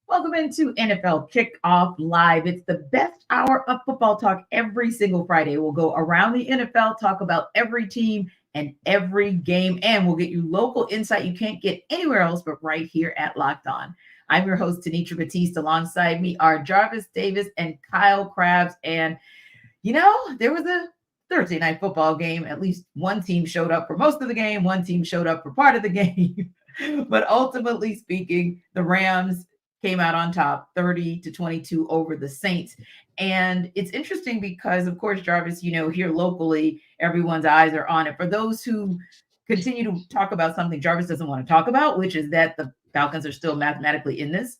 Welcome into NFL Kickoff Live. It's the best hour of football talk every single Friday. We'll go around the NFL, talk about every team and every game, and we'll get you local insight you can't get anywhere else but right here at Locked On. I'm your host, Tanitra Batiste. Alongside me are Jarvis Davis and Kyle Krabs. And, there was a Thursday night football game. At least one team showed up for most of the game. One team showed up for part of the game. But ultimately speaking, the Rams came out on top 30-22 over the Saints. And it's interesting because, of course, Jarvis, here locally, everyone's eyes are on it. For those who continue to talk about something Jarvis doesn't want to talk about, which is that the Falcons are still mathematically in this,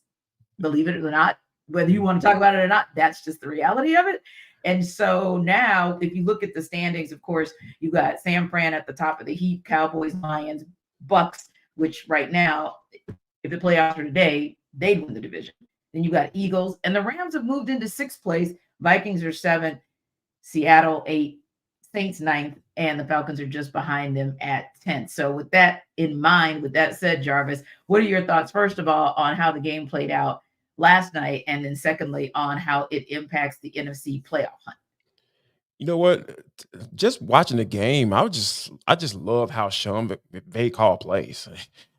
believe it or not, whether you want to talk about it or not, that's just the reality of it. And so now, if you look at the standings, of course, you got San Fran at the top of the heap, Cowboys, Lions, Bucks, which right now, if it play after today, they'd win the division. Then you got Eagles, and the Rams have moved into sixth place. Vikings are seventh, Seattle 8th, Saints 9th, and the Falcons are just behind them at 10th. So with that in mind, with that said, Jarvis, what are your thoughts, first of all, on how the game played out last night, and then secondly, on how it impacts the NFC playoff hunt? You know what? Just watching the game, I just love how Sean McVay call plays.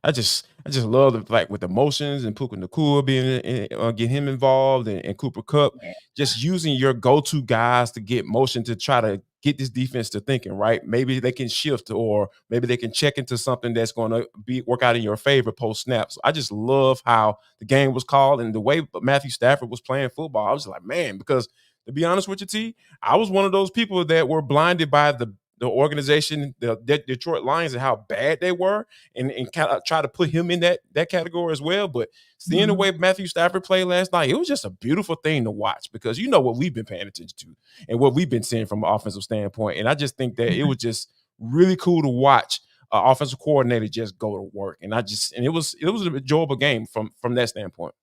I just love the like with emotions and Puka Nakua get him involved and Cooper Cup, Yeah. just using your go-to guys to get motion to try to get this defense to thinking, right? Maybe they can shift or maybe they can check into something that's going to be work out in your favor post snaps. I just love how the game was called and the way Matthew Stafford was playing football. I was like, man, because to be honest with you, T, I was one of those people that were blinded by the organization, the Detroit Lions, and how bad they were, and kind of try to put him in that category as well. But seeing the way Matthew Stafford played last night, it was just a beautiful thing to watch because you know what we've been paying attention to and what we've been seeing from an offensive standpoint. And I just think that it was just really cool to watch an offensive coordinator just go to work. And it was an enjoyable game from that standpoint.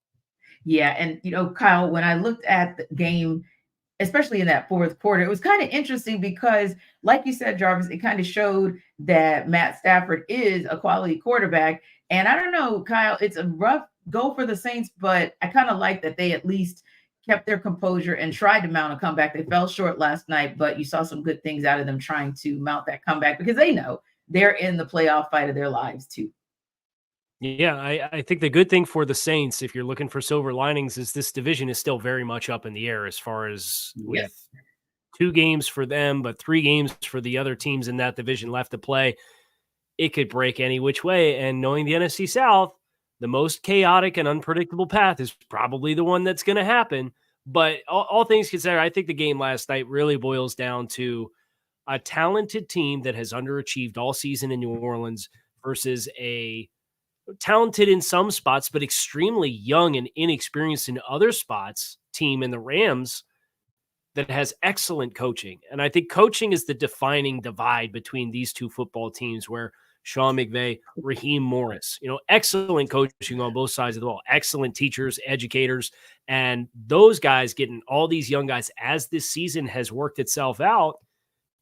Yeah, and Kyle, when I looked at the game, especially in that fourth quarter, it was kind of interesting because, like you said, Jarvis, it kind of showed that Matt Stafford is a quality quarterback. And I don't know, Kyle, it's a rough go for the Saints, but I kind of like that they at least kept their composure and tried to mount a comeback. They fell short last night, but you saw some good things out of them trying to mount that comeback because they know they're in the playoff fight of their lives too. Yeah, I think the good thing for the Saints, if you're looking for silver linings, is this division is still very much up in the air as far as with 2 games for them, but 3 games for the other teams in that division left to play. It could break any which way. And knowing the NFC South, the most chaotic and unpredictable path is probably the one that's going to happen. But all things considered, I think the game last night really boils down to a talented team that has underachieved all season in New Orleans versus a talented in some spots, but extremely young and inexperienced in other spots team in the Rams that has excellent coaching. And I think coaching is the defining divide between these two football teams where Sean McVay, Raheem Morris, excellent coaching on both sides of the ball, excellent teachers, educators, and those guys getting all these young guys as this season has worked itself out.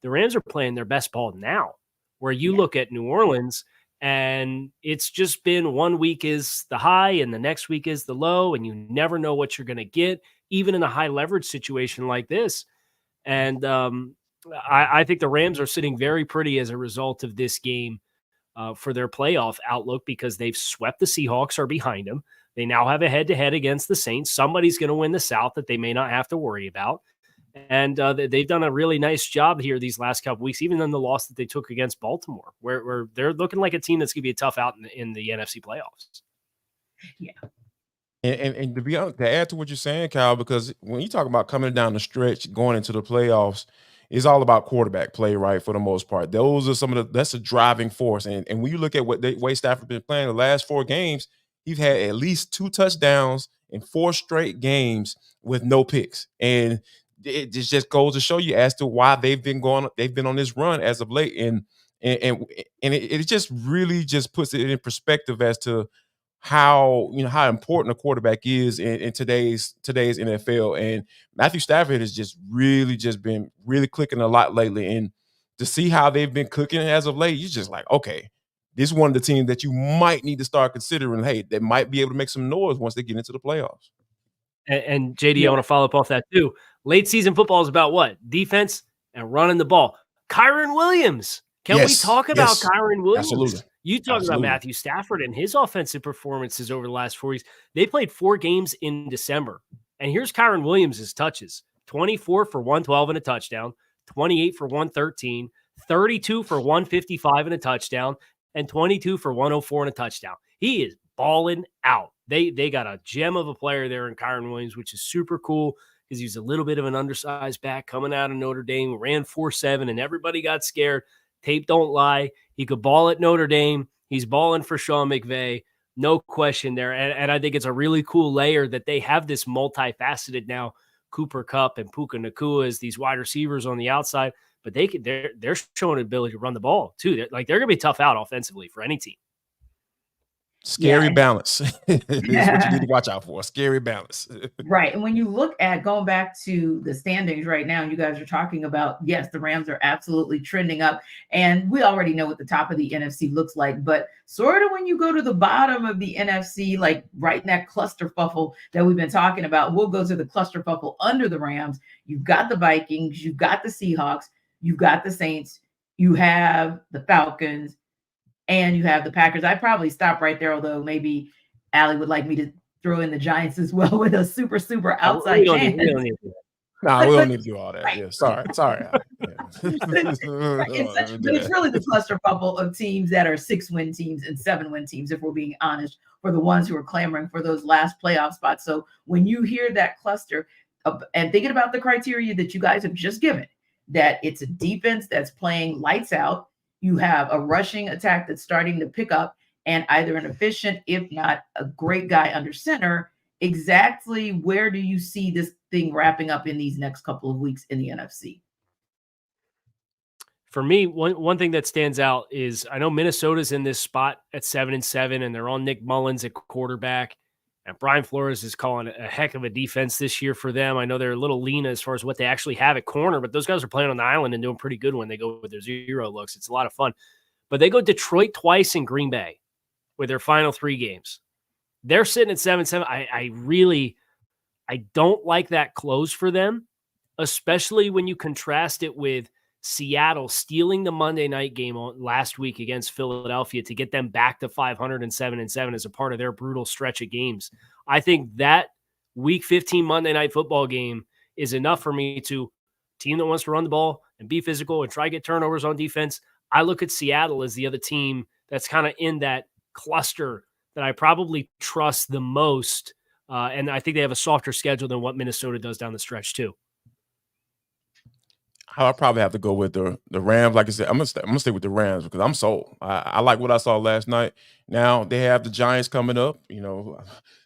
The Rams are playing their best ball now, where you look at New Orleans and it's just been 1 week is the high and the next week is the low, and you never know what you're going to get, even in a high leverage situation like this. And I think the Rams are sitting very pretty as a result of this game for their playoff outlook because they've swept the Seahawks, are behind them. They now have a head-to-head against the Saints. Somebody's going to win the South that they may not have to worry about. And they've done a really nice job here these last couple weeks, even in the loss that they took against Baltimore, where they're looking like a team that's going to be a tough out in the NFC playoffs. Yeah. And to be honest, to add to what you're saying, Kyle, because when you talk about coming down the stretch, going into the playoffs, it's all about quarterback play, right? For the most part, those are that's a driving force. And when you look at what the way Stafford been playing the last 4 games, he's had at least 2 touchdowns in 4 straight games with no picks. And it just goes to show you as to why they've been on this run as of late. And it just really just puts it in perspective as to how important a quarterback is in today's NFL. And Matthew Stafford has just been really clicking a lot lately. And to see how they've been cooking as of late, you're just like, okay, this is one of the teams that you might need to start considering. Hey, they might be able to make some noise once they get into the playoffs. And JD, I want to follow up off that too. Late season football is about what? Defense and running the ball. Kyren Williams. Can we talk about Kyren Williams? Absolutely. You talk about Matthew Stafford and his offensive performances over the last 4 weeks. They played 4 games in December. And here's Kyren Williams' touches. 24 for 112 and a touchdown, 28 for 113, 32 for 155 and a touchdown, and 22 for 104 and a touchdown. He is balling out. They got a gem of a player there in Kyren Williams, which is super cool because he's a little bit of an undersized back coming out of Notre Dame, ran 4.7, and everybody got scared. Tape don't lie. He could ball at Notre Dame. He's balling for Sean McVay. No question there. And I think it's a really cool layer that they have this multifaceted now Cooper Kupp and Puka Nacua as these wide receivers on the outside, but they're showing an ability to run the ball too. They're going to be tough out offensively for any team. Scary balance is what you need to watch out for. Scary balance. Right. And when you look at going back to the standings right now, you guys are talking about, yes, the Rams are absolutely trending up. And we already know what the top of the NFC looks like. But sort of when you go to the bottom of the NFC, like right in that clusterfuffle that we've been talking about, we'll go to the clusterfuffle under the Rams. You've got the Vikings. You've got the Seahawks. You've got the Saints. You have the Falcons. And you have the Packers. I'd probably stop right there, although maybe Allie would like me to throw in the Giants as well with a super outside chance. We don't need to do all that. Right. Yeah, sorry. Yeah. But it's really the clusterfuffle of teams that are 6-win teams and 7-win teams, if we're being honest, for the ones who are clamoring for those last playoff spots. So when you hear that cluster and thinking about the criteria that you guys have just given, that it's a defense that's playing lights out, you have a rushing attack that's starting to pick up, and either an efficient, if not a great guy under center. Exactly where do you see this thing wrapping up in these next couple of weeks in the NFC? For me, one thing that stands out is I know Minnesota's in this spot at 7-7, and they're on Nick Mullins at quarterback. And Brian Flores is calling a heck of a defense this year for them. I know they're a little lean as far as what they actually have at corner, but those guys are playing on the island and doing pretty good when they go with their zero looks. It's a lot of fun. But they go Detroit twice and Green Bay with their final 3 games. They're sitting at 7-7. I don't like that close for them, especially when you contrast it with Seattle stealing the Monday night game last week against Philadelphia to get them back to 507-7 as a part of their brutal stretch of games. I think that week 15 Monday night football game is enough for me to team that wants to run the ball and be physical and try to get turnovers on defense. I look at Seattle as the other team that's kind of in that cluster that I probably trust the most. And I think they have a softer schedule than what Minnesota does down the stretch too. I'll probably have to go with the Rams. Like I said, I'm gonna stay with the Rams because I'm sold. I like what I saw last night. Now they have the Giants coming up,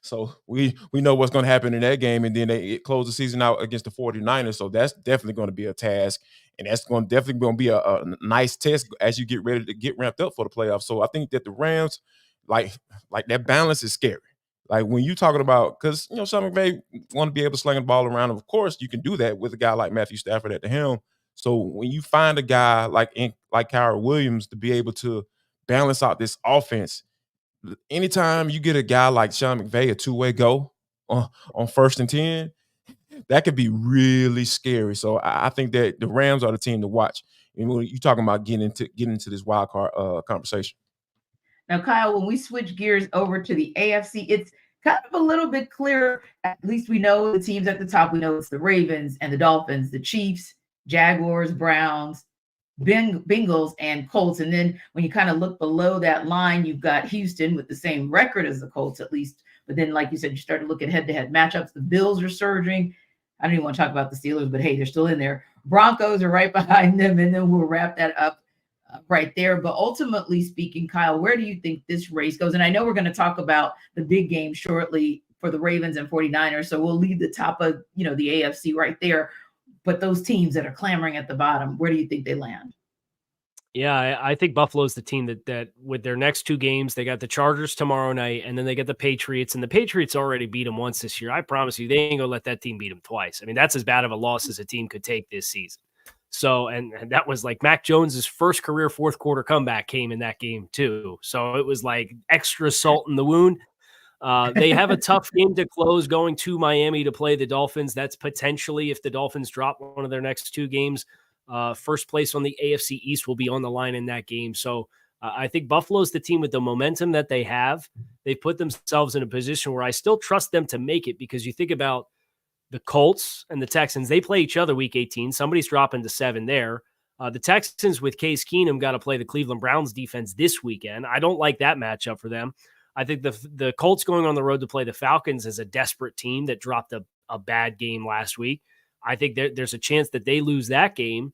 so we know what's going to happen in that game, and then they close the season out against the 49ers. So that's definitely going to be a task, and that's definitely going to be a nice test as you get ready to get ramped up for the playoffs. So I think that the Rams, like that balance is scary. Like when you talking about, because Sean McVay want to be able to sling the ball around. Of course, you can do that with a guy like Matthew Stafford at the helm. So when you find a guy like Kyren Williams to be able to balance out this offense, anytime you get a guy like Sean McVay, a two-way go on 1st and 10, that could be really scary. So I think that the Rams are the team to watch. And when you're talking about getting into this wild card conversation. Now, Kyle, when we switch gears over to the AFC, it's kind of a little bit clearer. At least we know the teams at the top. We know it's the Ravens and the Dolphins, the Chiefs, Jaguars, Browns, Bengals, and Colts. And then when you kind of look below that line, you've got Houston with the same record as the Colts, at least. But then, like you said, you start to look at head-to-head matchups. The Bills are surging. I don't even want to talk about the Steelers, but hey, they're still in there. Broncos are right behind them, and then we'll wrap that up right there. But ultimately speaking, Kyle, where do you think this race goes? And I know we're going to talk about the big game shortly for the Ravens and 49ers, so we'll leave the top of the AFC right there. But those teams that are clamoring at the bottom, where do you think they land? Yeah, I think Buffalo's the team that with their next 2 games, they got the Chargers tomorrow night, and then they get the Patriots. And the Patriots already beat them once this year. I promise you, they ain't going to let that team beat them twice. I mean, that's as bad of a loss as a team could take this season. So, and that was like Mac Jones's first career fourth quarter comeback came in that game too. So it was like extra salt in the wound. They have a tough game to close going to Miami to play the Dolphins. That's potentially, if the Dolphins drop one of their next two games, first place on the AFC East will be on the line in that game. So I think Buffalo's the team with the momentum that they have. They've put themselves in a position where I still trust them to make it, because you think about the Colts and the Texans, they play each other week 18. Somebody's dropping to 7 there. The Texans with Case Keenum got to play the Cleveland Browns defense this weekend. I don't like that matchup for them. I think the Colts going on the road to play the Falcons is a desperate team that dropped a bad game last week. I think there's a chance that they lose that game.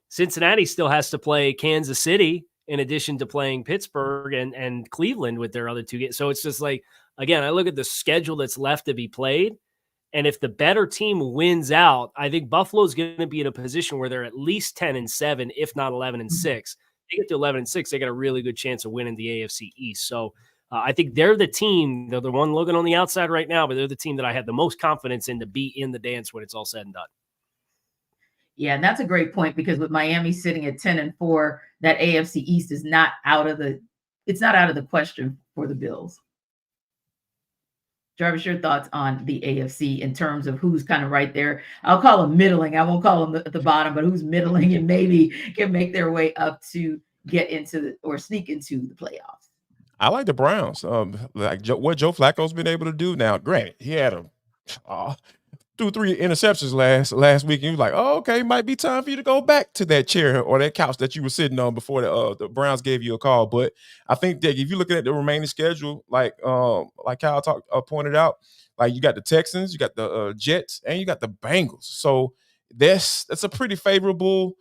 Cincinnati still has to play Kansas City in addition to playing Pittsburgh and Cleveland with their other two games. So it's just like, again, I look at the schedule that's left to be played, and if the better team wins out, I think Buffalo's going to be in a position where they're at least 10-7, if not 11-6. They get to 11-6, they got a really good chance of winning the AFC East. So I think they're the team. They're the one looking on the outside right now, but they're the team that I have the most confidence in to be in the dance when it's all said and done. Yeah, and that's a great point, because with Miami sitting at 10-4, that AFC East is not out of the question for the Bills. Jarvis, your thoughts on the AFC in terms of who's kind of right there? I'll call them middling. I won't call them at the bottom, but who's middling and maybe can make their way up to get into or sneak into the playoffs. I like the Browns. What Joe Flacco's been able to do now. Granted, he had a 2-3 interceptions last week, and he was like, "Oh, okay, might be time for you to go back to that chair or that couch that you were sitting on before the Browns gave you a call." But I think that if you're looking at the remaining schedule, like Kyle pointed out, like you got the Texans, you got the Jets, and you got the Bengals. So that's a pretty favorable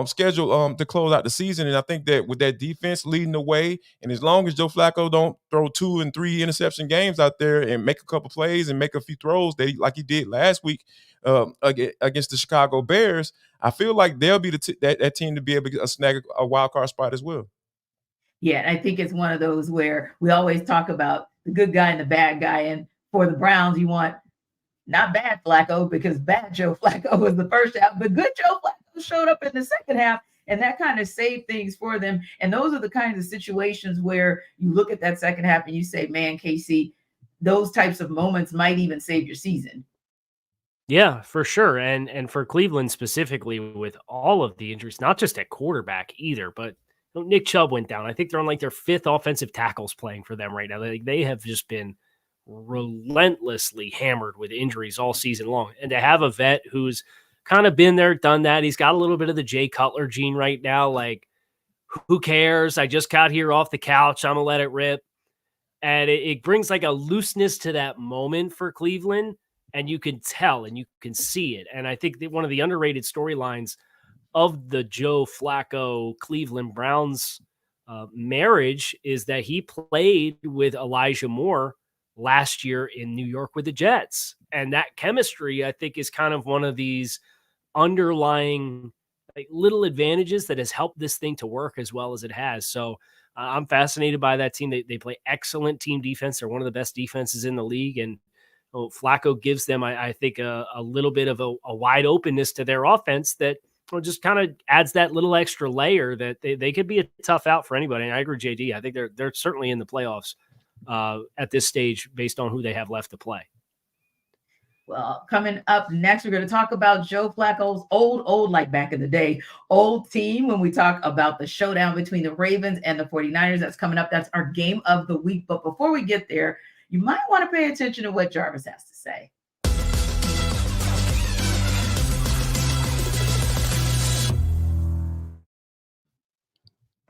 schedule to close out the season. And I think that with that defense leading the way, and as long as Joe Flacco don't throw 2 and 3 interception games out there and make a couple plays and make a few throws like he did last week against the Chicago Bears, I feel like they'll be that team to be able to snag a wild card spot as well. Yeah, I think it's one of those where we always talk about the good guy and the bad guy. And for the Browns, you want not bad Flacco, because bad Joe Flacco was the first half, but good Joe Flacco showed up in the second half, and that kind of saved things for them. And those are the kinds of situations where you look at that second half and you say, man, KC, those types of moments might even save your season. Yeah, for sure. And for Cleveland specifically, with all of the injuries, not just at quarterback either, but Nick Chubb went down. I think they're on like their 5th offensive tackles playing for them right now. They have just been relentlessly hammered with injuries all season long. And to have a vet who's kind of been there, done that, he's got a little bit of the Jay Cutler gene right now. Like, who cares? I just got here off the couch. I'm going to let it rip. And it brings like a looseness to that moment for Cleveland. And you can tell and you can see it. And I think that one of the underrated storylines of the Joe Flacco Cleveland Browns marriage is that he played with Elijah Moore last year in New York with the Jets. And that chemistry, I think, is kind of one of these underlying little advantages that has helped this thing to work as well as it has. So I'm fascinated by that team. They play excellent team defense. They're one of the best defenses in the league. And Flacco gives them, I think, a little bit of a wide openness to their offense that just kind of adds that little extra layer that they could be a tough out for anybody. And I agree, JD. I think they're certainly in the playoffs at this stage based on who they have left to play. Well, coming up next, we're going to talk about Joe Flacco's old, like back in the day, old team when we talk about the showdown between the Ravens and the 49ers. That's coming up. That's our game of the week. But before we get there, you might want to pay attention to what Jarvis has to say.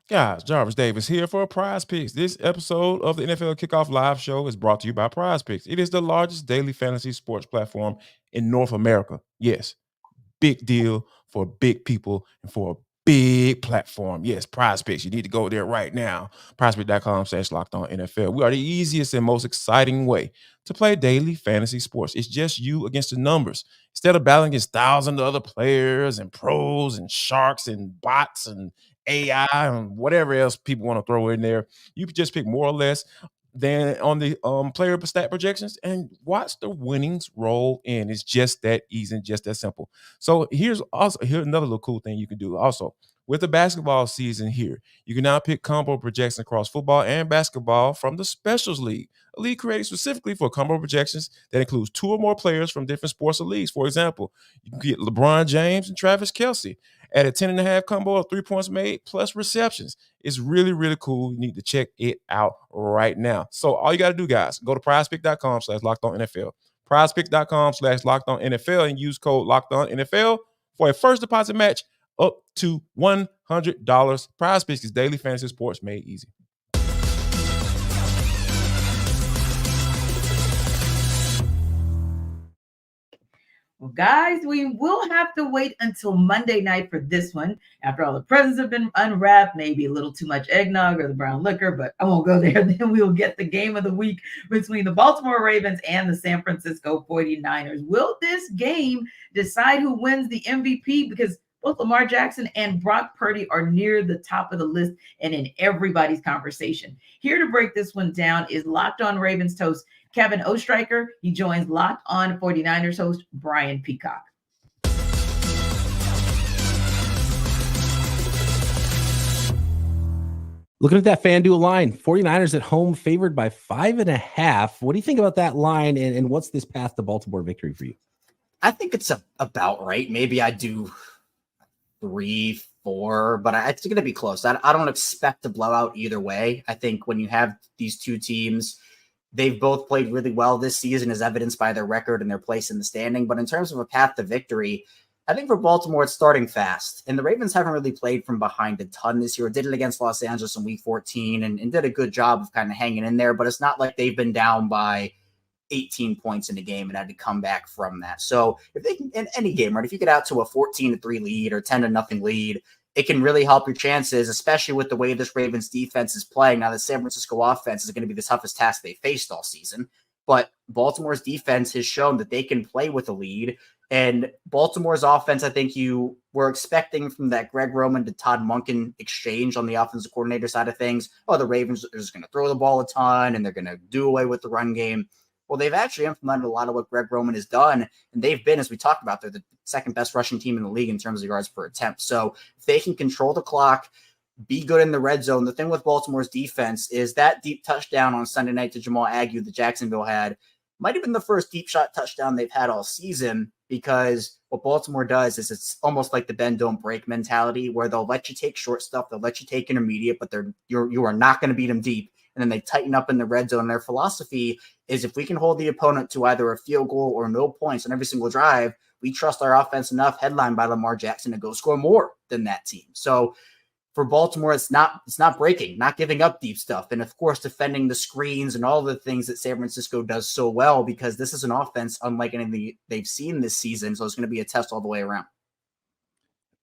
Guys, Jarvis Davis here for Prize Picks. This episode of the NFL Kickoff Live Show is brought to you by Prize Picks. It is the largest daily fantasy sports platform in North America. Yes, big deal for big people and for a big platform. Yes, Prize Picks. You need to go there right now. PrizePicks.com/LockedOnNFL. We are the easiest and most exciting way to play daily fantasy sports. It's just you against the numbers. Instead of battling against thousands of other players and pros and sharks and bots and AI and whatever else people want to throw in there, you can just pick more or less than on the player stat projections, and watch the winnings roll in. It's just that easy and just that simple. So here's another little cool thing you can do also. With the basketball season here, you can now pick combo projections across football and basketball from the Specials League, a league created specifically for combo projections that includes 2 or more players from different sports or leagues. For example, you can get LeBron James and Travis Kelce at a 10.5 combo of 3 points made plus receptions. It's really, really cool. You need to check it out right now. So all you got to do, guys, go to prizepicks.com/lockedonnfl. prizepicks.com/lockedonnfl and use code lockedonnfl for a first deposit match up to $100. Prize Picks is daily fantasy sports made easy. Well, guys, we will have to wait until Monday night for this one. After all the presents have been unwrapped, maybe a little too much eggnog or the brown liquor, but I won't go there. Then we will get the game of the week between the Baltimore Ravens and the San Francisco 49ers. Will this game decide who wins the MVP? Because both Lamar Jackson and Brock Purdy are near the top of the list and in everybody's conversation. Here to break this one down is Locked On Ravens host Kevin Ostreicher. He joins Locked On 49ers host Brian Peacock. Looking at that FanDuel line, 49ers at home favored by 5.5. What do you think about that line, and what's this path to Baltimore victory for you? I think it's about right. Maybe I do 3, 4, but it's going to be close. I don't expect a blowout either way. I think when you have these two teams, they've both played really well this season, as evidenced by their record and their place in the standing. But in terms of a path to victory, I think for Baltimore, it's starting fast. And the Ravens haven't really played from behind a ton this year. Did it against Los Angeles in week 14 and did a good job of kind of hanging in there. But it's not like they've been down by 18 points in the game and had to come back from that. So if they can, in any game, right, if you get out to a 14-3 lead or 10-0 lead, it can really help your chances, especially with the way this Ravens defense is playing. Now, the San Francisco offense is going to be the toughest task they faced all season, but Baltimore's defense has shown that they can play with a lead. And Baltimore's offense, I think you were expecting from that Greg Roman to Todd Monken exchange on the offensive coordinator side of things. Oh, the Ravens are just going to throw the ball a ton and they're going to do away with the run game. Well, they've actually implemented a lot of what Greg Roman has done, and they've been, as we talked about, they're the second best rushing team in the league in terms of yards per attempt. So if they can control the clock, be good in the red zone. The thing with Baltimore's defense is that deep touchdown on Sunday night to Jamal Agnew that Jacksonville had might have been the first deep shot touchdown they've had all season, because what Baltimore does is it's almost like the bend don't break mentality, where they'll let you take short stuff, they'll let you take intermediate, but you are not going to beat them deep. And then they tighten up in the red zone. Their philosophy is if we can hold the opponent to either a field goal or no points on every single drive, we trust our offense enough, headlined by Lamar Jackson, to go score more than that team. So for Baltimore, it's not breaking, not giving up deep stuff. And of course, defending the screens and all the things that San Francisco does so well, because this is an offense unlike anything they've seen this season. So it's going to be a test all the way around.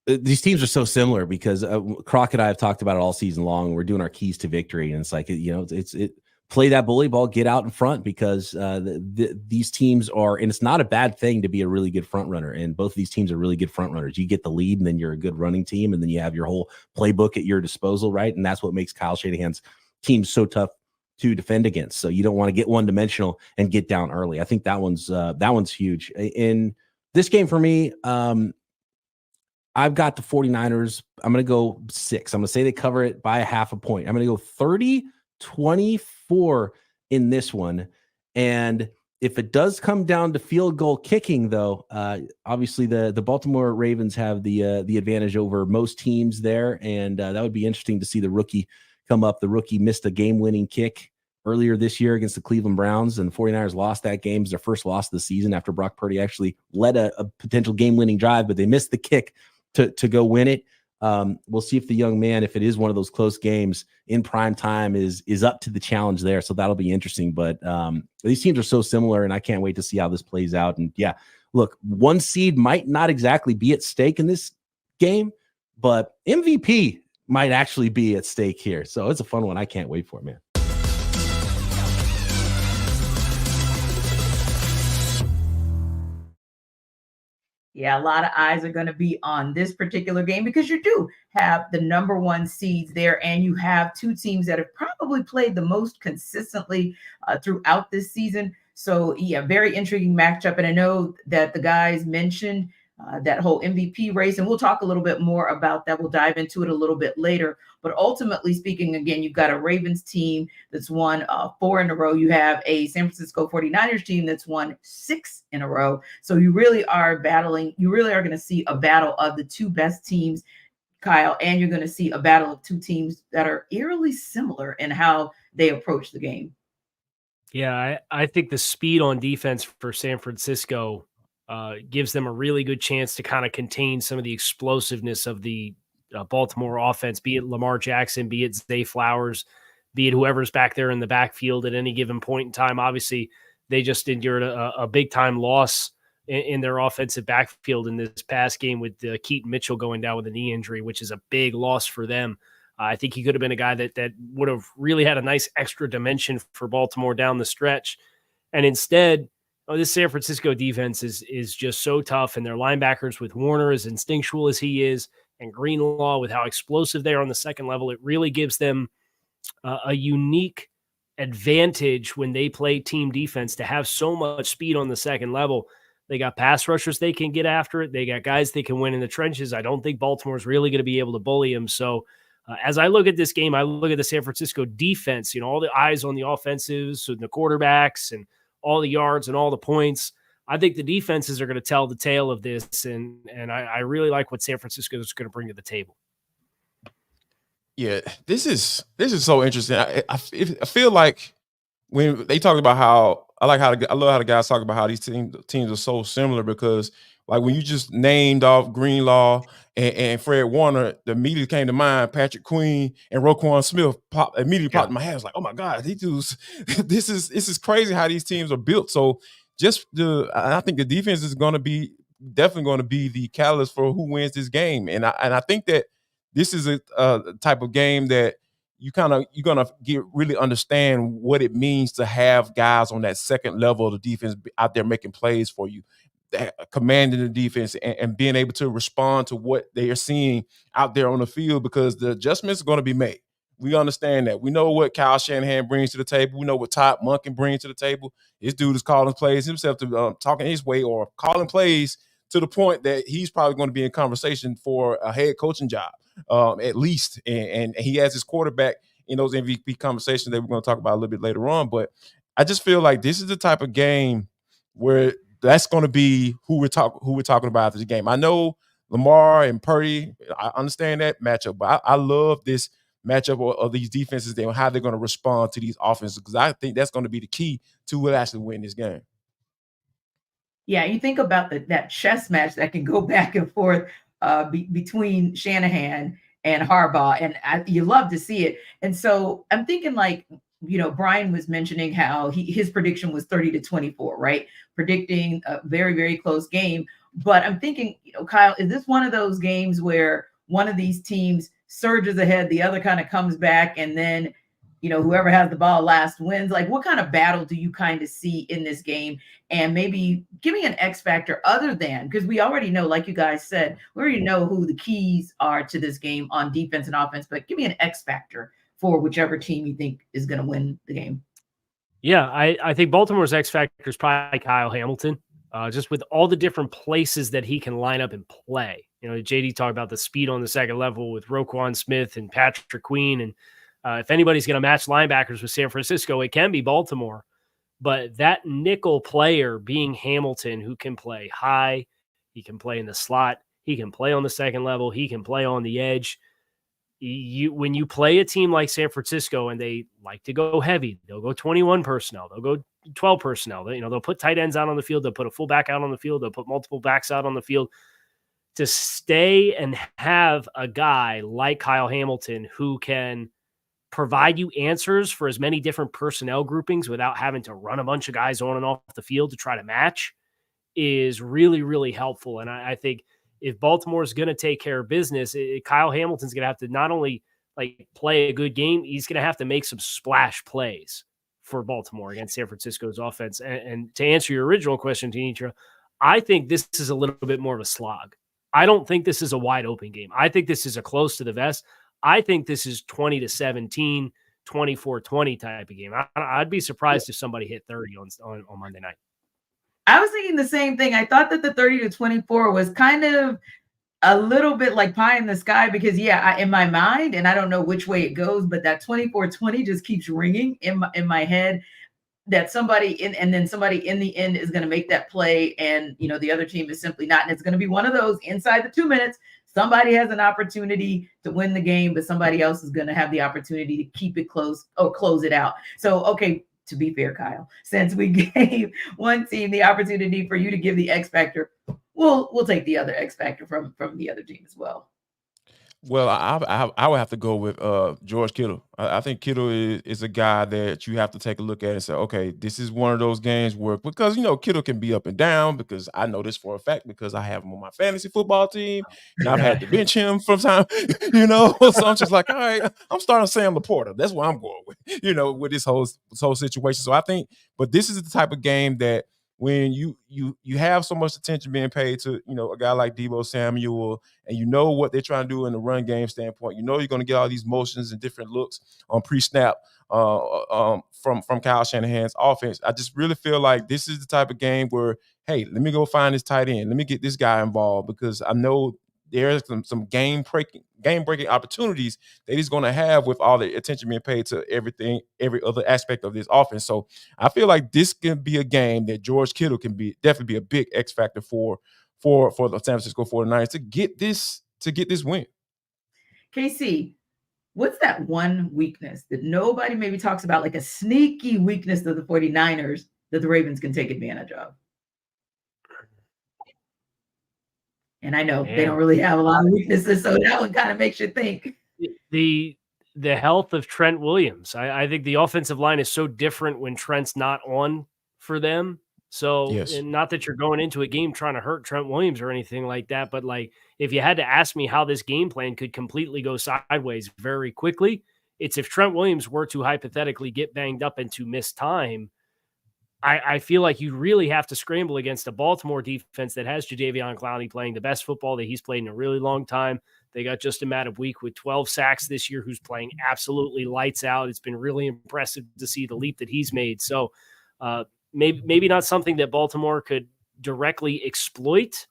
These teams are so similar because Croc and I have talked about it all season long. We're doing our keys to victory, and it's like, play that bully ball, get out in front, because these teams are, and it's not a bad thing to be a really good front runner. And both of these teams are really good front runners. You get the lead, and then you're a good running team, and then you have your whole playbook at your disposal, right? And that's what makes Kyle Shanahan's team so tough to defend against. So you don't want to get one dimensional and get down early. I think that one's huge in this game for me. I've got the 49ers. I'm going to go 6. I'm going to say they cover it by 0.5 point. I'm going to go 30-24 in this one. And if it does come down to field goal kicking, though, obviously the Baltimore Ravens have the advantage over most teams there. And that would be interesting to see the rookie come up. The rookie missed a game-winning kick earlier this year against the Cleveland Browns, and the 49ers lost that game. It was their first loss of the season after Brock Purdy actually led a potential game-winning drive, but they missed the kick to go win it. We'll see if the young man, if it is one of those close games in prime time, is up to the challenge there. So that'll be interesting. But these teams are so similar, and I can't wait to see how this plays out. And yeah, look, 1 seed might not exactly be at stake in this game, but MVP might actually be at stake here. So it's a fun one. I can't wait for it, man. Yeah, a lot of eyes are going to be on this particular game because you do have the number one seeds there, and you have two teams that have probably played the most consistently throughout this season. So, yeah, very intriguing matchup. And I know that the guys mentioned that whole MVP race, and we'll talk a little bit more about that. We'll dive into it a little bit later. But ultimately speaking, again, you've got a Ravens team that's won 4 in a row. You have a San Francisco 49ers team that's won 6 in a row. So you really are battling. You really are going to see a battle of the two best teams, Kyle, and you're going to see a battle of two teams that are eerily similar in how they approach the game. Yeah, I think the speed on defense for San Francisco gives them a really good chance to kind of contain some of the explosiveness of the Baltimore offense, be it Lamar Jackson, be it Zay Flowers, be it whoever's back there in the backfield at any given point in time. Obviously, they just endured a big-time loss in their offensive backfield in this past game with Keaton Mitchell going down with a knee injury, which is a big loss for them. I think he could have been a guy that would have really had a nice extra dimension for Baltimore down the stretch. And instead, this San Francisco defense is just so tough, and their linebackers with Warner as instinctual as he is, and Greenlaw with how explosive they are on the second level, it really gives them a unique advantage when they play team defense to have so much speed on the second level. They got pass rushers they can get after it. They got guys they can win in the trenches. I don't think Baltimore's really going to be able to bully them. So as I look at this game, I look at the San Francisco defense, all the eyes on the offensives and the quarterbacks and all the yards and all the points. I think the defenses are going to tell the tale of this, and I really like what San Francisco is going to bring to the table. Yeah, this is so interesting. I feel like when they talk about how I love how the guys talk about how these teams are so similar, because like when you just named off Greenlaw and Fred Warner, the immediately came to mind Patrick Queen and Roquan Smith popped in my head. I was like, oh my God, these dudes, this is crazy how these teams are built. So I think the defense is definitely going to be the catalyst for who wins this game. And I think that this is a type of game that you're gonna really understand what it means to have guys on that second level of the defense out there making plays for you, commanding the defense and being able to respond to what they are seeing out there on the field, because the adjustments are going to be made. We understand that. We know what Kyle Shanahan brings to the table. We know what Todd Monken brings to the table. This dude is calling plays himself to talking his way or calling plays to the point that he's probably going to be in conversation for a head coaching job. At least, and he has his quarterback in those MVP conversations that we're going to talk about a little bit later on. But I just feel like this is the type of game where that's going to be who we're talking about after the game. I know Lamar and Purdy, I understand that matchup, but I love this matchup of these defenses and how they're going to respond to these offenses, because I think that's going to be the key to who actually win this game. Yeah, you think about that chess match that can go back and forth between Shanahan and Harbaugh, and you love to see it. And so I'm thinking, like, Brian was mentioning how his prediction was 30-24, right? Predicting a very, very close game. But I'm thinking, Kyle, is this one of those games where one of these teams surges ahead, the other kind of comes back, and then whoever has the ball last wins? Like, what kind of battle do you kind of see in this game? And maybe give me an X factor other than, because we already know, like you guys said, we already know who the keys are to this game on defense and offense, but give me an X factor for whichever team you think is going to win the game. Yeah, I think Baltimore's X factor is probably Kyle Hamilton, just with all the different places that he can line up and play. JD talked about the speed on the second level with Roquan Smith and Patrick Queen, and if anybody's going to match linebackers with San Francisco, it can be Baltimore. But that nickel player being Hamilton, who can play high, he can play in the slot, he can play on the second level, he can play on the edge. When you play a team like San Francisco and they like to go heavy, they'll go 21 personnel, they'll go 12 personnel. They'll put tight ends out on the field, they'll put a fullback out on the field, they'll put multiple backs out on the field. To stay and have a guy like Kyle Hamilton who can provide you answers for as many different personnel groupings without having to run a bunch of guys on and off the field to try to match is really, really helpful. And I think if Baltimore is going to take care of business, Kyle Hamilton's going to have to not only play a good game, he's going to have to make some splash plays for Baltimore against San Francisco's offense. And to answer your original question, Tanitra, I think this is a little bit more of a slog. I don't think this is a wide open game. I think this is a close to the vest. I think this is 20-17, 24-20 type of game. I'd be surprised if somebody hit 30 on Monday night. I was thinking the same thing. I thought that the 30-24 was kind of a little bit like pie in the sky because, in my mind, and I don't know which way it goes, but that 24-20 just keeps ringing in my head that somebody in the end is going to make that play, and the other team is simply not. And it's going to be one of those inside the 2 minutes. Somebody has an opportunity to win the game, but somebody else is going to have the opportunity to keep it close or close it out. So, okay, to be fair, Kyle, since we gave one team the opportunity for you to give the X factor, we'll take the other X factor from the other team as well. Well, I would have to go with George Kittle. I think Kittle is a guy that you have to take a look at and say, okay, this is one of those games where, because Kittle can be up and down, because I know this for a fact because I have him on my fantasy football team and I've had to bench him from time, So I'm just like, all right, I'm starting Sam Laporta. That's what I'm going with, with this whole situation. So I think, but this is the type of game that when you have so much attention being paid to a guy like Deebo Samuel, and what they're trying to do in the run game standpoint, you're going to get all these motions and different looks on pre-snap from Kyle Shanahan's offense. I just really feel like this is the type of game where, hey, let me go find this tight end, let me get this guy involved, because I know there's some game-breaking opportunities that he's going to have with all the attention being paid to every other aspect of this offense. So I feel like this can be a game that George Kittle can definitely be a big X factor for the San Francisco 49ers to get this win. KC, what's that one weakness that nobody maybe talks about, like a sneaky weakness of the 49ers that the Ravens can take advantage of? And I know they don't really have a lot of weaknesses, so that one kind of makes you think. The health of Trent Williams. I think the offensive line is so different when Trent's not on for them. So, yes. And not that you're going into a game trying to hurt Trent Williams or anything like that, but like if you had to ask me how this game plan could completely go sideways very quickly, it's if Trent Williams were to hypothetically get banged up and to miss time. I feel like you really have to scramble against a Baltimore defense that has Jadeveon Clowney playing the best football that he's played in a really long time. They got Justin Madubuike with 12 sacks this year, who's playing absolutely lights out. It's been really impressive to see the leap that he's made. So maybe not something that Baltimore could directly exploit,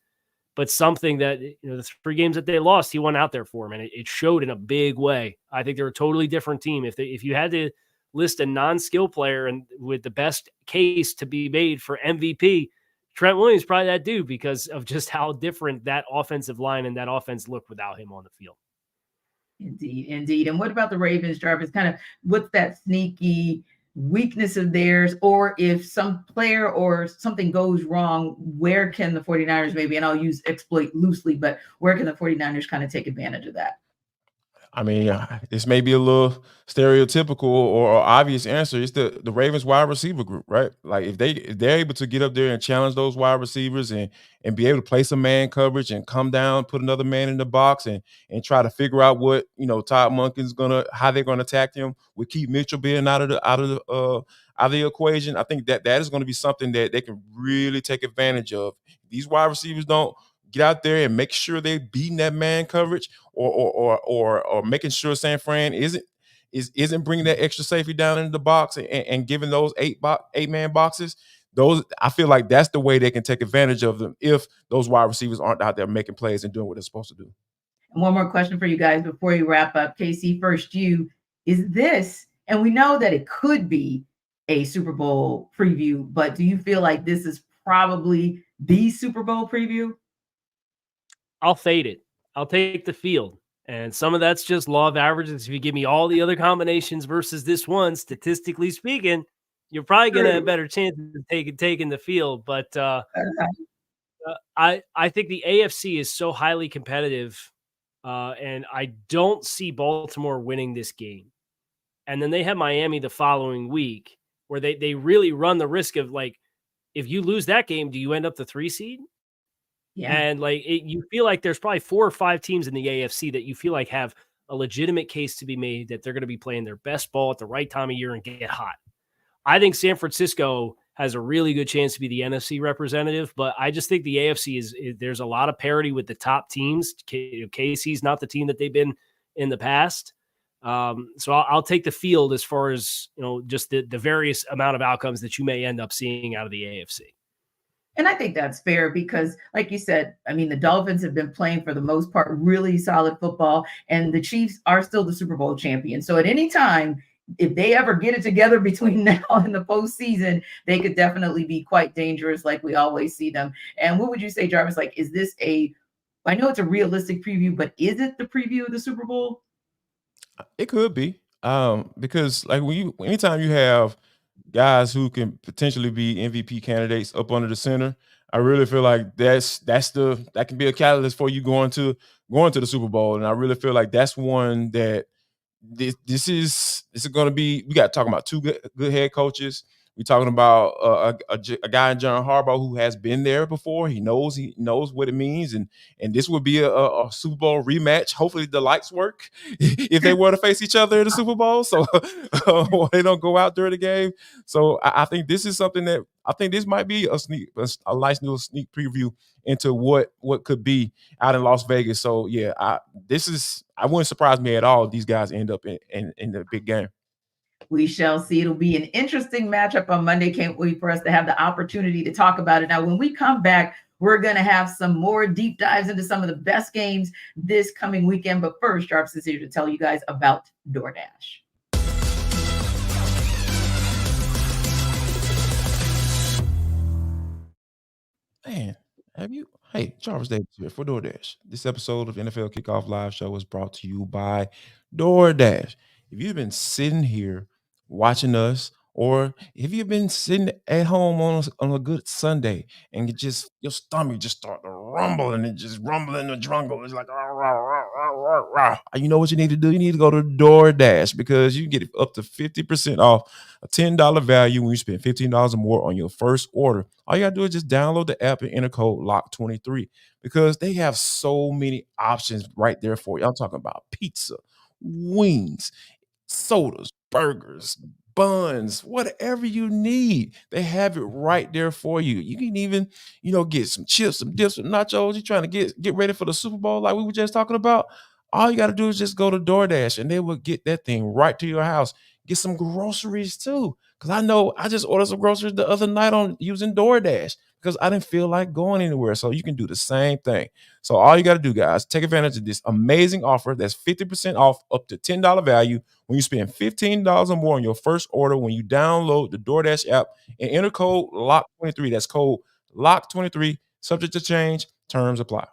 but something that, the 3 games that they lost, he went out there for them, and it showed in a big way. I think they're a totally different team. If you had to list a non-skill player and with the best case to be made for MVP, Trent Williams probably that dude, because of just how different that offensive line and that offense looked without him on the field. Indeed. And what about the Ravens, Jarvis? Kind of what's that sneaky weakness of theirs, or if some player or something goes wrong, where can the 49ers maybe, and I'll use exploit loosely, but where can the 49ers kind of take advantage of that? I mean, this may be a little stereotypical or obvious answer. It's the Ravens wide receiver group, right? Like if they're able to get up there and challenge those wide receivers and be able to play some man coverage and come down, put another man in the box and try to figure out what Todd Monken's how they're gonna attack him with Keith Mitchell being out of the equation. I think that is going to be something that they can really take advantage of. These wide receivers don't get out there and make sure they're beating that man coverage or making sure San Fran isn't bringing that extra safety down into the box and giving those 8-man boxes. Those, I feel like that's the way they can take advantage of them if those wide receivers aren't out there making plays and doing what they're supposed to do. And one more question for you guys before you wrap up. KC, first is this, and we know that it could be a Super Bowl preview, but do you feel like this is probably the Super Bowl preview? I'll fade it. I'll take the field. And some of that's just law of averages. If you give me all the other combinations versus this one, statistically speaking, you're probably going to have a better chance of taking the field. But I think the AFC is so highly competitive, and I don't see Baltimore winning this game. And then they have Miami the following week, where they really run the risk of, like, if you lose that game, do you end up the 3 seed? Yeah. And you feel like there's probably 4 or 5 teams in the AFC that you feel like have a legitimate case to be made that they're going to be playing their best ball at the right time of year and get hot. I think San Francisco has a really good chance to be the NFC representative. But I just think the AFC there's a lot of parity with the top teams. KC's not the team that they've been in the past. So I'll take the field as far as, just the various amount of outcomes that you may end up seeing out of the AFC. And I think that's fair because, like you said, I mean, the Dolphins have been playing for the most part really solid football, and the Chiefs are still the Super Bowl champions. So at any time, if they ever get it together between now and the postseason, they could definitely be quite dangerous, like we always see them. And what would you say, Jarvis? Like, is this I know it's a realistic preview, but is it the preview of the Super Bowl? It could be, because like anytime you have guys who can potentially be MVP candidates up under the center, I really feel like that can be a catalyst for you going to the Super Bowl, and I really feel like that's one that this is going to be. We got to talk about two good head coaches. We're talking about a guy in John Harbaugh who has been there before. He knows what it means, and this would be a Super Bowl rematch. Hopefully the lights work if they were to face each other in the Super Bowl, so they don't go out during the game. So I think this is something that I think this might be a nice little sneak preview into what could be out in Las Vegas. So yeah, I wouldn't surprise me at all if these guys end up in the big game. We shall see. It'll be an interesting matchup on Monday. Can't wait for us to have the opportunity to talk about it. Now, when we come back, we're going to have some more deep dives into some of the best games this coming weekend. But first, Jarvis is here to tell you guys about DoorDash. Man, hey, Jarvis Davis here for DoorDash. This episode of NFL Kickoff Live Show is brought to you by DoorDash. If you've been sitting here watching us, or if you've been sitting at home on a good Sunday and your stomach just start to rumble and it just rumble in the jungle, it's like, rah, rah, rah, rah, rah, rah. You know what you need to do? You need to go to DoorDash because you can get up to 50% off a $10 value when you spend $15 or more on your first order. All you got to do is just download the app and enter code LOCK23 because they have so many options right there for you. I'm talking about pizza, wings, sodas, burgers, buns, whatever you need. They have it right there for you. You can even, get some chips, some dips, some nachos. You're trying to get ready for the Super Bowl like we were just talking about. All you got to do is just go to DoorDash and they will get that thing right to your house. Get some groceries too. Because I know I just ordered some groceries the other night on using DoorDash because I didn't feel like going anywhere. So you can do the same thing. So all you got to do, guys, take advantage of this amazing offer that's 50% off up to $10 value when you spend $15 or more on your first order when you download the DoorDash app and enter code LOCK23. That's code LOCK23, subject to change, terms apply.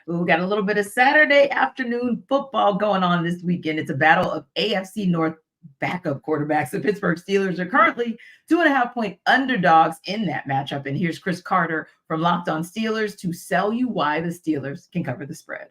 We got a little bit of Saturday afternoon football going on this weekend. It's a battle of AFC North backup quarterbacks. The Pittsburgh Steelers are currently 2.5-point underdogs in that matchup. And here's Chris Carter from Locked On Steelers to sell you why the Steelers can cover the spread.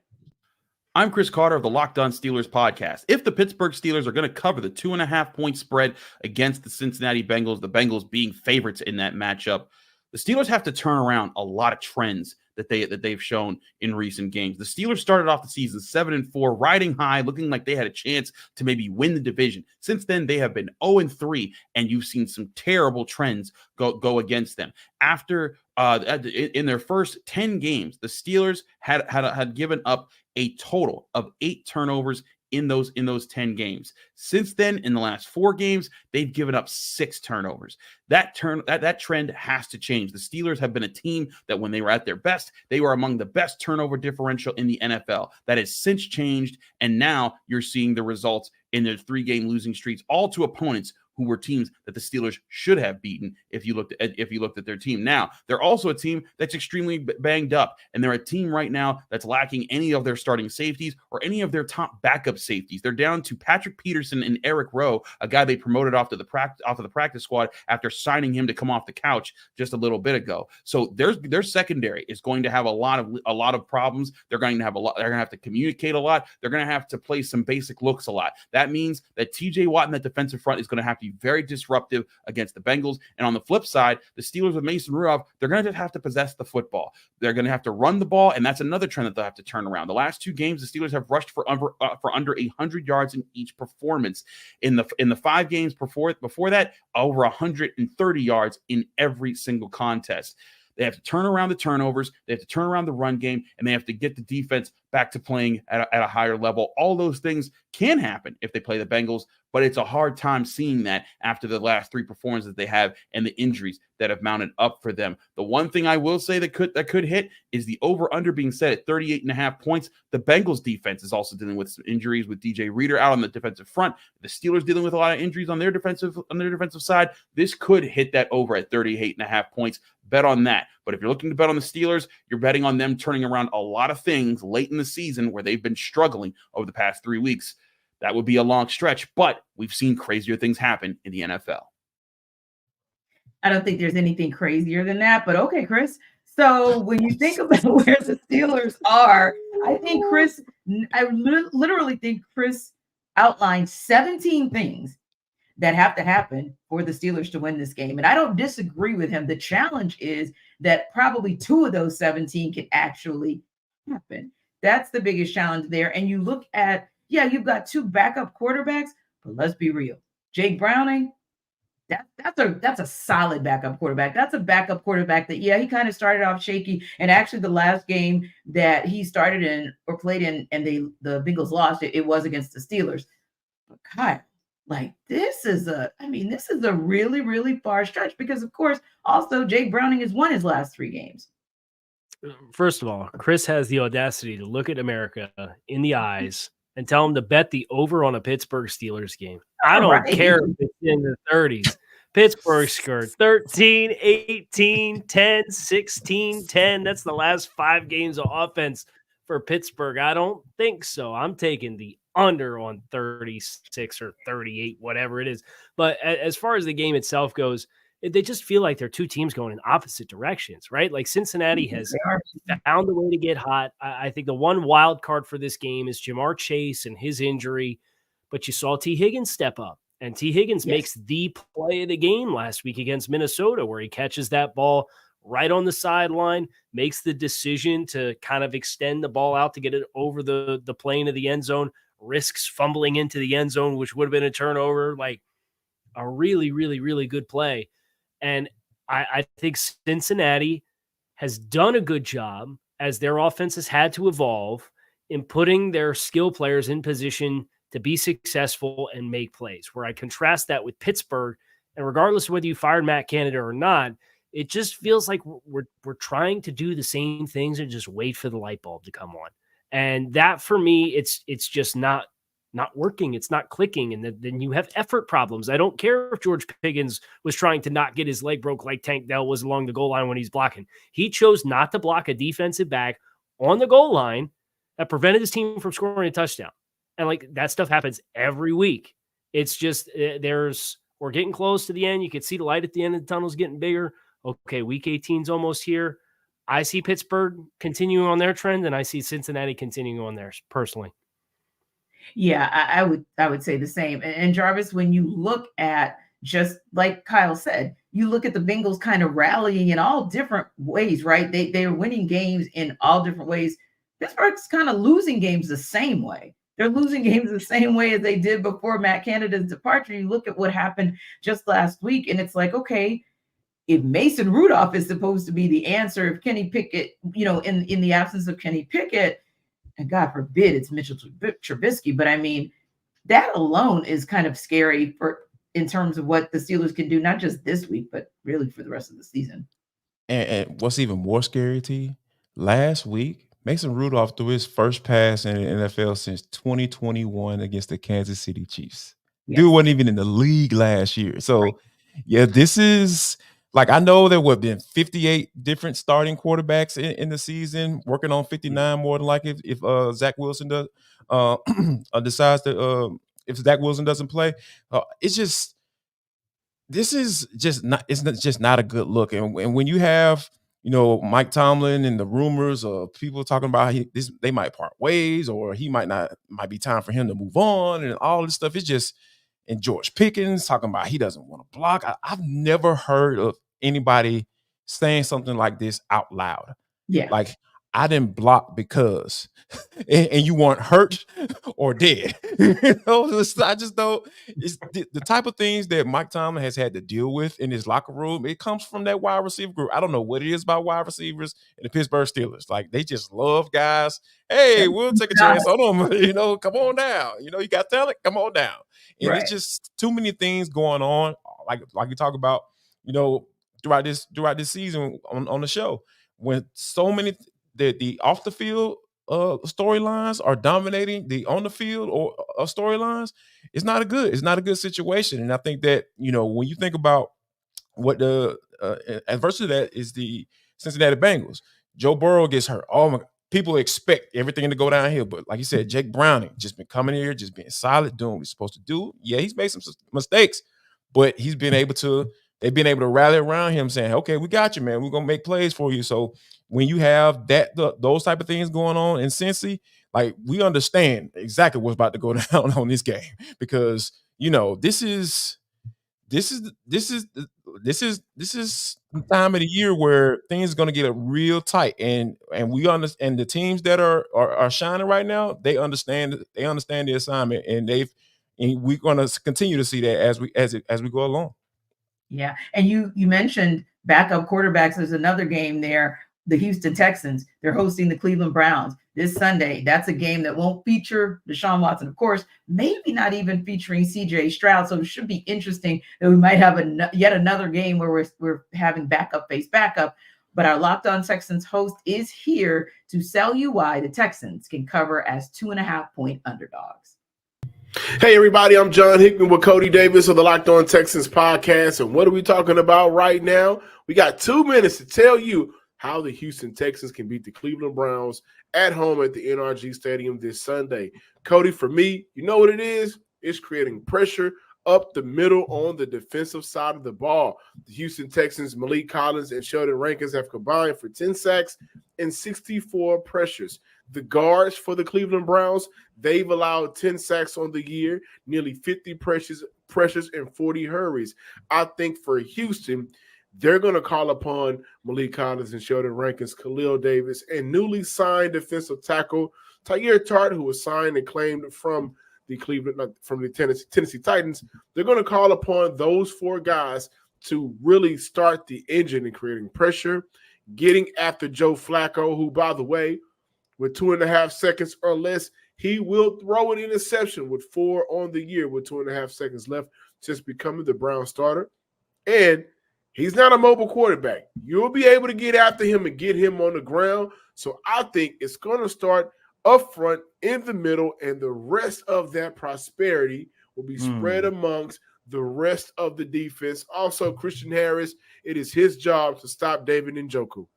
I'm Chris Carter of the Locked On Steelers podcast. If the Pittsburgh Steelers are going to cover the 2.5-point spread against the Cincinnati Bengals, the Bengals being favorites in that matchup, the Steelers have to turn around a lot of trends that they've shown in recent games. The Steelers started off the season 7-4, riding high, looking like they had a chance to maybe win the division. Since then, they have been 0-3, and you've seen some terrible trends go against them. After in their first 10 games, the Steelers had given up a total of 8 turnovers in those 10 games. Since then, in the last 4 games, they've given up 6 turnovers. That trend has to change. The Steelers have been a team that when they were at their best, they were among the best turnover differential in the NFL. That has since changed, and now you're seeing the results in their 3-game losing streaks, all to opponents who were teams that the Steelers should have beaten if you looked at their team. Now, they're also a team that's extremely banged up, and they're a team right now that's lacking any of their starting safeties or any of their top backup safeties. They're down to Patrick Peterson and Eric Rowe, a guy they promoted off of the practice squad after signing him to come off the couch just a little bit ago. So their secondary is going to have a lot of problems. They're going to have to communicate a lot. They're going to have to play some basic looks a lot. That means that TJ Watt in that defensive front is going to have to be very disruptive against the Bengals. And on the flip side, the Steelers with Mason Rudolph, they're going to just have to possess the football. They're going to have to run the ball, and that's another trend that they'll have to turn around. The last 2 games, the Steelers have rushed for under 100 yards in each performance. In the 5 games before that, over 130 yards in every single contest. They have to turn around the turnovers. They have to turn around the run game, and they have to get the defense back to playing at a higher level. All those things can happen if they play the Bengals, but it's a hard time seeing that after the last 3 performances that they have and the injuries that have mounted up for them. The one thing I will say that could hit is the over-under being set at 38.5 points. The Bengals defense is also dealing with some injuries with DJ Reader out on the defensive front. The Steelers dealing with a lot of injuries on their defensive side. This could hit that over at 38.5 points. Bet on that. But if you're looking to bet on the Steelers, you're betting on them turning around a lot of things late in the season where they've been struggling over the past 3 weeks. That would be a long stretch, but we've seen crazier things happen in the NFL. I don't think there's anything crazier than that, but okay, Chris. So when you think about where the Steelers are, I literally think Chris outlined 17 things that have to happen for the Steelers to win this game. And I don't disagree with him. The challenge is that probably 2 of those 17 can actually happen. That's the biggest challenge there. And you look at, you've got 2 backup quarterbacks, but let's be real. Jake Browning, that's a solid backup quarterback. That's a backup quarterback that, he kind of started off shaky. And actually the last game that he started in or played in and the Bengals lost, it was against the Steelers. But Kyle, this is a really, really far stretch because, of course, also Jake Browning has won his last 3 games. First of all, Chris has the audacity to look at America in the eyes and tell them to bet the over on a Pittsburgh Steelers game. I don't care if it's in the 30s. Pittsburgh scored 13, 18, 10, 16, 10. That's the last 5 games of offense for Pittsburgh. I don't think so. I'm taking the under on 36 or 38, whatever it is. But as far as the game itself goes, they just feel like they're 2 teams going in opposite directions, right? Like Cincinnati has found a way to get hot. I think the one wild card for this game is Jamar Chase and his injury, but you saw T. Higgins step up, and T. Higgins makes the play of the game last week against Minnesota where he catches that ball right on the sideline, makes the decision to kind of extend the ball out to get it over the plane of the end zone, risks fumbling into the end zone, which would have been a turnover. Like a really, really, really good play. And I think Cincinnati has done a good job as their offense has had to evolve in putting their skill players in position to be successful and make plays. Where I contrast that with Pittsburgh, and regardless of whether you fired Matt Canada or not, it just feels like we're trying to do the same things and just wait for the light bulb to come on. And that for me, it's just not working. It's not clicking. And then you have effort problems. I don't care if George Pickens was trying to not get his leg broke like Tank Dell was along the goal line when he's blocking. He chose not to block a defensive back on the goal line that prevented his team from scoring a touchdown. And like that stuff happens every week. It's just we're getting close to the end. You can see the light at the end of the tunnel is getting bigger. Okay, week 18's almost here. I see Pittsburgh continuing on their trend, and I see Cincinnati continuing on theirs personally. Yeah, I would say the same. And Jarvis, when you look at, just like Kyle said, you look at the Bengals kind of rallying in all different ways, right? They are winning games in all different ways. Pittsburgh's kind of losing games the same way. They're losing games the same way as they did before Matt Canada's departure. You look at what happened just last week, and it's like, okay, if Mason Rudolph is supposed to be the answer, if Kenny Pickett, in the absence of Kenny Pickett, and God forbid it's Mitchell Trubisky, but I mean, that alone is kind of scary in terms of what the Steelers can do, not just this week, but really for the rest of the season. And what's even more scary, T, last week, Mason Rudolph threw his first pass in the NFL since 2021 against the Kansas City Chiefs. Yes. Dude wasn't even in the league last year. So, yeah, this is like, I know there would have been 58 different starting quarterbacks in the season, working on 59 more than likely if Zach Wilson decides to if Zach Wilson doesn't play. This is just not a good look. And when you have, Mike Tomlin and the rumors of people talking about they might part ways, or might be time for him to move on, and all this stuff, it's just and George Pickens talking about he doesn't want to block. I've never heard of anybody saying something like this out loud. Yeah. Like, I didn't block because, and you weren't hurt or dead. I just don't. It's the type of things that Mike Tomlin has had to deal with in his locker room. It comes from that wide receiver group. I don't know what it is about wide receivers and the Pittsburgh Steelers. Like, they just love guys. Hey, we'll take a chance on them. Come on down. You got talent. Come on down. And It's just too many things going on. Like you talk about, throughout this season on the show, when so many the off the field storylines are dominating the on the field or storylines, it's not a good situation. And I think that when you think about what the adverse to that is the Cincinnati Bengals. Joe Burrow gets hurt. Oh my! People expect everything to go downhill, but like you said, Jake Browning just been coming here, just being solid, doing what he's supposed to do. Yeah, he's made some mistakes, but they've been able to rally around him, saying, "Okay, we got you, man. We're gonna make plays for you." So when you have those type of things going on in Cincy, like, we understand exactly what's about to go down on this game, because this is the time of the year where things are going to get real tight, and we understand the teams that are shining right now. They understand the assignment, and we're going to continue to see that as we go along. Yeah, and you mentioned backup quarterbacks. There's another game there. The Houston Texans, they're hosting the Cleveland Browns this Sunday. That's a game that won't feature Deshaun Watson, of course, maybe not even featuring CJ Stroud. So it should be interesting that we might have yet another game where we're having backup face backup. But our Locked On Texans host is here to sell you why the Texans can cover as 2.5-point underdogs. Hey, everybody, I'm John Hickman with Cody Davis of the Locked On Texans podcast. And what are we talking about right now? We got 2 minutes to tell you how the Houston Texans can beat the Cleveland Browns at home at the NRG Stadium this Sunday. Cody, for me, you know what it is? It's creating pressure up the middle on the defensive side of the ball. The Houston Texans, Malik Collins and Sheldon Rankins have combined for 10 sacks and 64 pressures. The guards for the Cleveland Browns, they've allowed 10 sacks on the year, nearly 50 pressures and 40 hurries. I think for Houston, they're going to call upon Malik Collins and Sheldon Rankins, Khalil Davis, and newly signed defensive tackle Tyler Tart, who was signed and claimed from the Tennessee Titans. They're going to call upon those 4 guys to really start the engine in creating pressure, getting after Joe Flacco, who, by the way, with 2.5 seconds or less, he will throw an interception with 4 on the year with 2.5 seconds left, just becoming the Brown starter. And he's not a mobile quarterback. You'll be able to get after him and get him on the ground. So I think it's going to start up front, in the middle, and the rest of that prosperity will be spread amongst the rest of the defense. Also, Christian Harris, it is his job to stop David Njoku.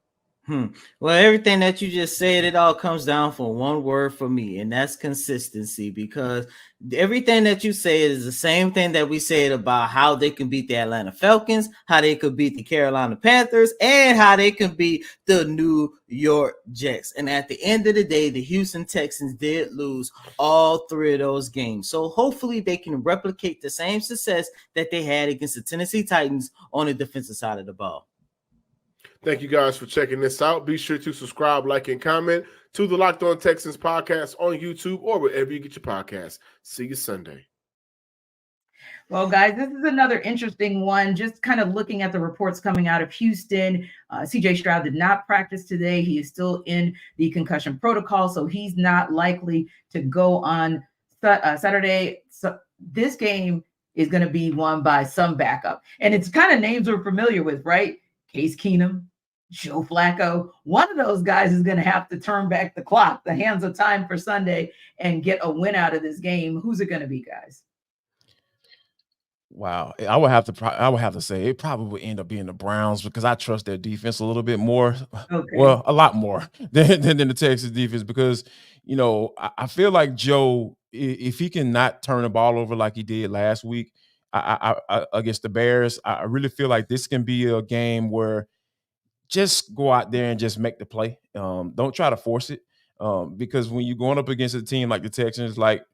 Well, everything that you just said, it all comes down for one word for me, and that's consistency, because everything that you say is the same thing that we said about how they can beat the Atlanta Falcons, how they could beat the Carolina Panthers, and how they can beat the New York Jets. And at the end of the day, the Houston Texans did lose all 3 of those games. So hopefully they can replicate the same success that they had against the Tennessee Titans on the defensive side of the ball. Thank you guys for checking this out. Be sure to subscribe, like, and comment to the Locked On Texans podcast on YouTube or wherever you get your podcasts. See you Sunday. Well, guys, this is another interesting one. Just kind of looking at the reports coming out of Houston. CJ Stroud did not practice today. He is still in the concussion protocol, so he's not likely to go on Saturday. So this game is going to be won by some backup. And it's kind of names we're familiar with, right? Case Keenum, Joe Flacco. One of those guys is going to have to turn back the clock, the hands of time for Sunday, and get a win out of this game. Who's it going to be, guys? Wow, I would have to say it probably would end up being the Browns, because I trust their defense a little bit more. Okay. Well, a lot more than the Texas defense, because I feel like Joe, if he can not turn the ball over like he did last week I against the Bears, I really feel like this can be a game where just go out there and just make the play. Don't try to force it, because when you're going up against a team like the Texans, like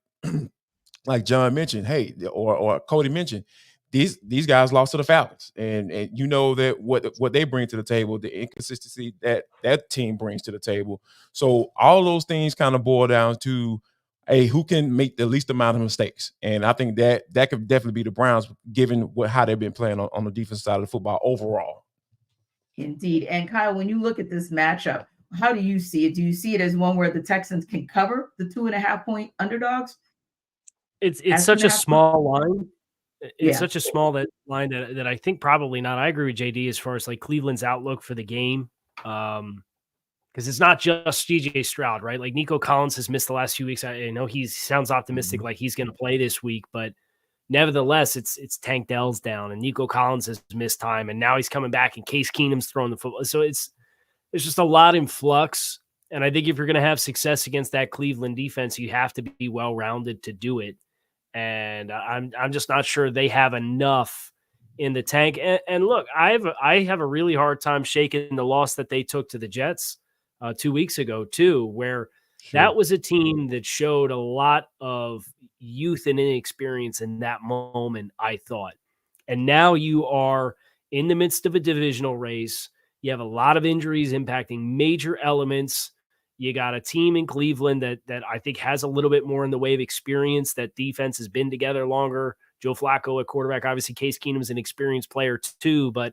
like John mentioned, hey, or Cody mentioned, these guys lost to the Falcons, and you know that what they bring to the table, the inconsistency that team brings to the table. So all those things kind of boil down to, hey, who can make the least amount of mistakes? And I think that could definitely be the Browns, given how they've been playing on the defense side of the football overall. Indeed. And Kyle, when you look at this matchup, how do you see it? Do you see it as one where the Texans can cover the 2.5-point underdogs? It's such a small line. It's such a small line that I think probably not. I agree with JD as far as like Cleveland's outlook for the game. Because it's not just CJ Stroud, right? Like Nico Collins has missed the last few weeks. I know he sounds optimistic, like he's going to play this week, but nevertheless, it's Tank Dell's down, and Nico Collins has missed time, and now he's coming back, and Case Keenum's throwing the football. So there's just a lot in flux, and I think if you're going to have success against that Cleveland defense, you have to be well-rounded to do it. And I'm just not sure they have enough in the tank. And look, I have a really hard time shaking the loss that they took to the Jets 2 weeks ago too, where that was a team that showed a lot of youth and inexperience in that moment, I thought. And now you are in the midst of a divisional race. You have a lot of injuries impacting major elements. You got a team in Cleveland that I think has a little bit more in the way of experience. That defense has been together longer. Joe Flacco at quarterback. Obviously, Case Keenum's an experienced player too, but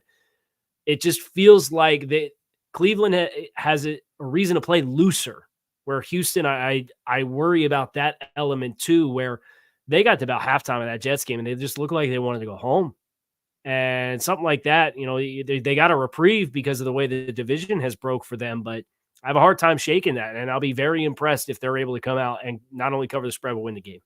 it just feels like that Cleveland has a reason to play looser, where Houston, I worry about that element too, where they got to about halftime of that Jets game and they just looked like they wanted to go home. And something like that, they got a reprieve because of the way the division has broke for them, but I have a hard time shaking that, and I'll be very impressed if they're able to come out and not only cover the spread, but win the game.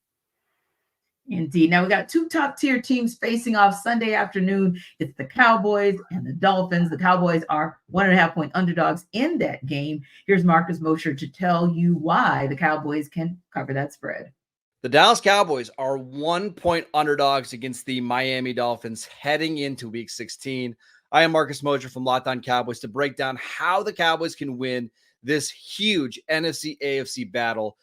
Indeed. Now we got two top-tier teams facing off Sunday afternoon. It's the Cowboys and the Dolphins. The Cowboys are 1.5-point underdogs in that game. Here's Marcus Mosher to tell you why the Cowboys can cover that spread. The Dallas Cowboys are 1-point underdogs against the Miami Dolphins heading into Week 16. I am Marcus Mosher from Locked On Cowboys to break down how the Cowboys can win this huge NFC-AFC battle.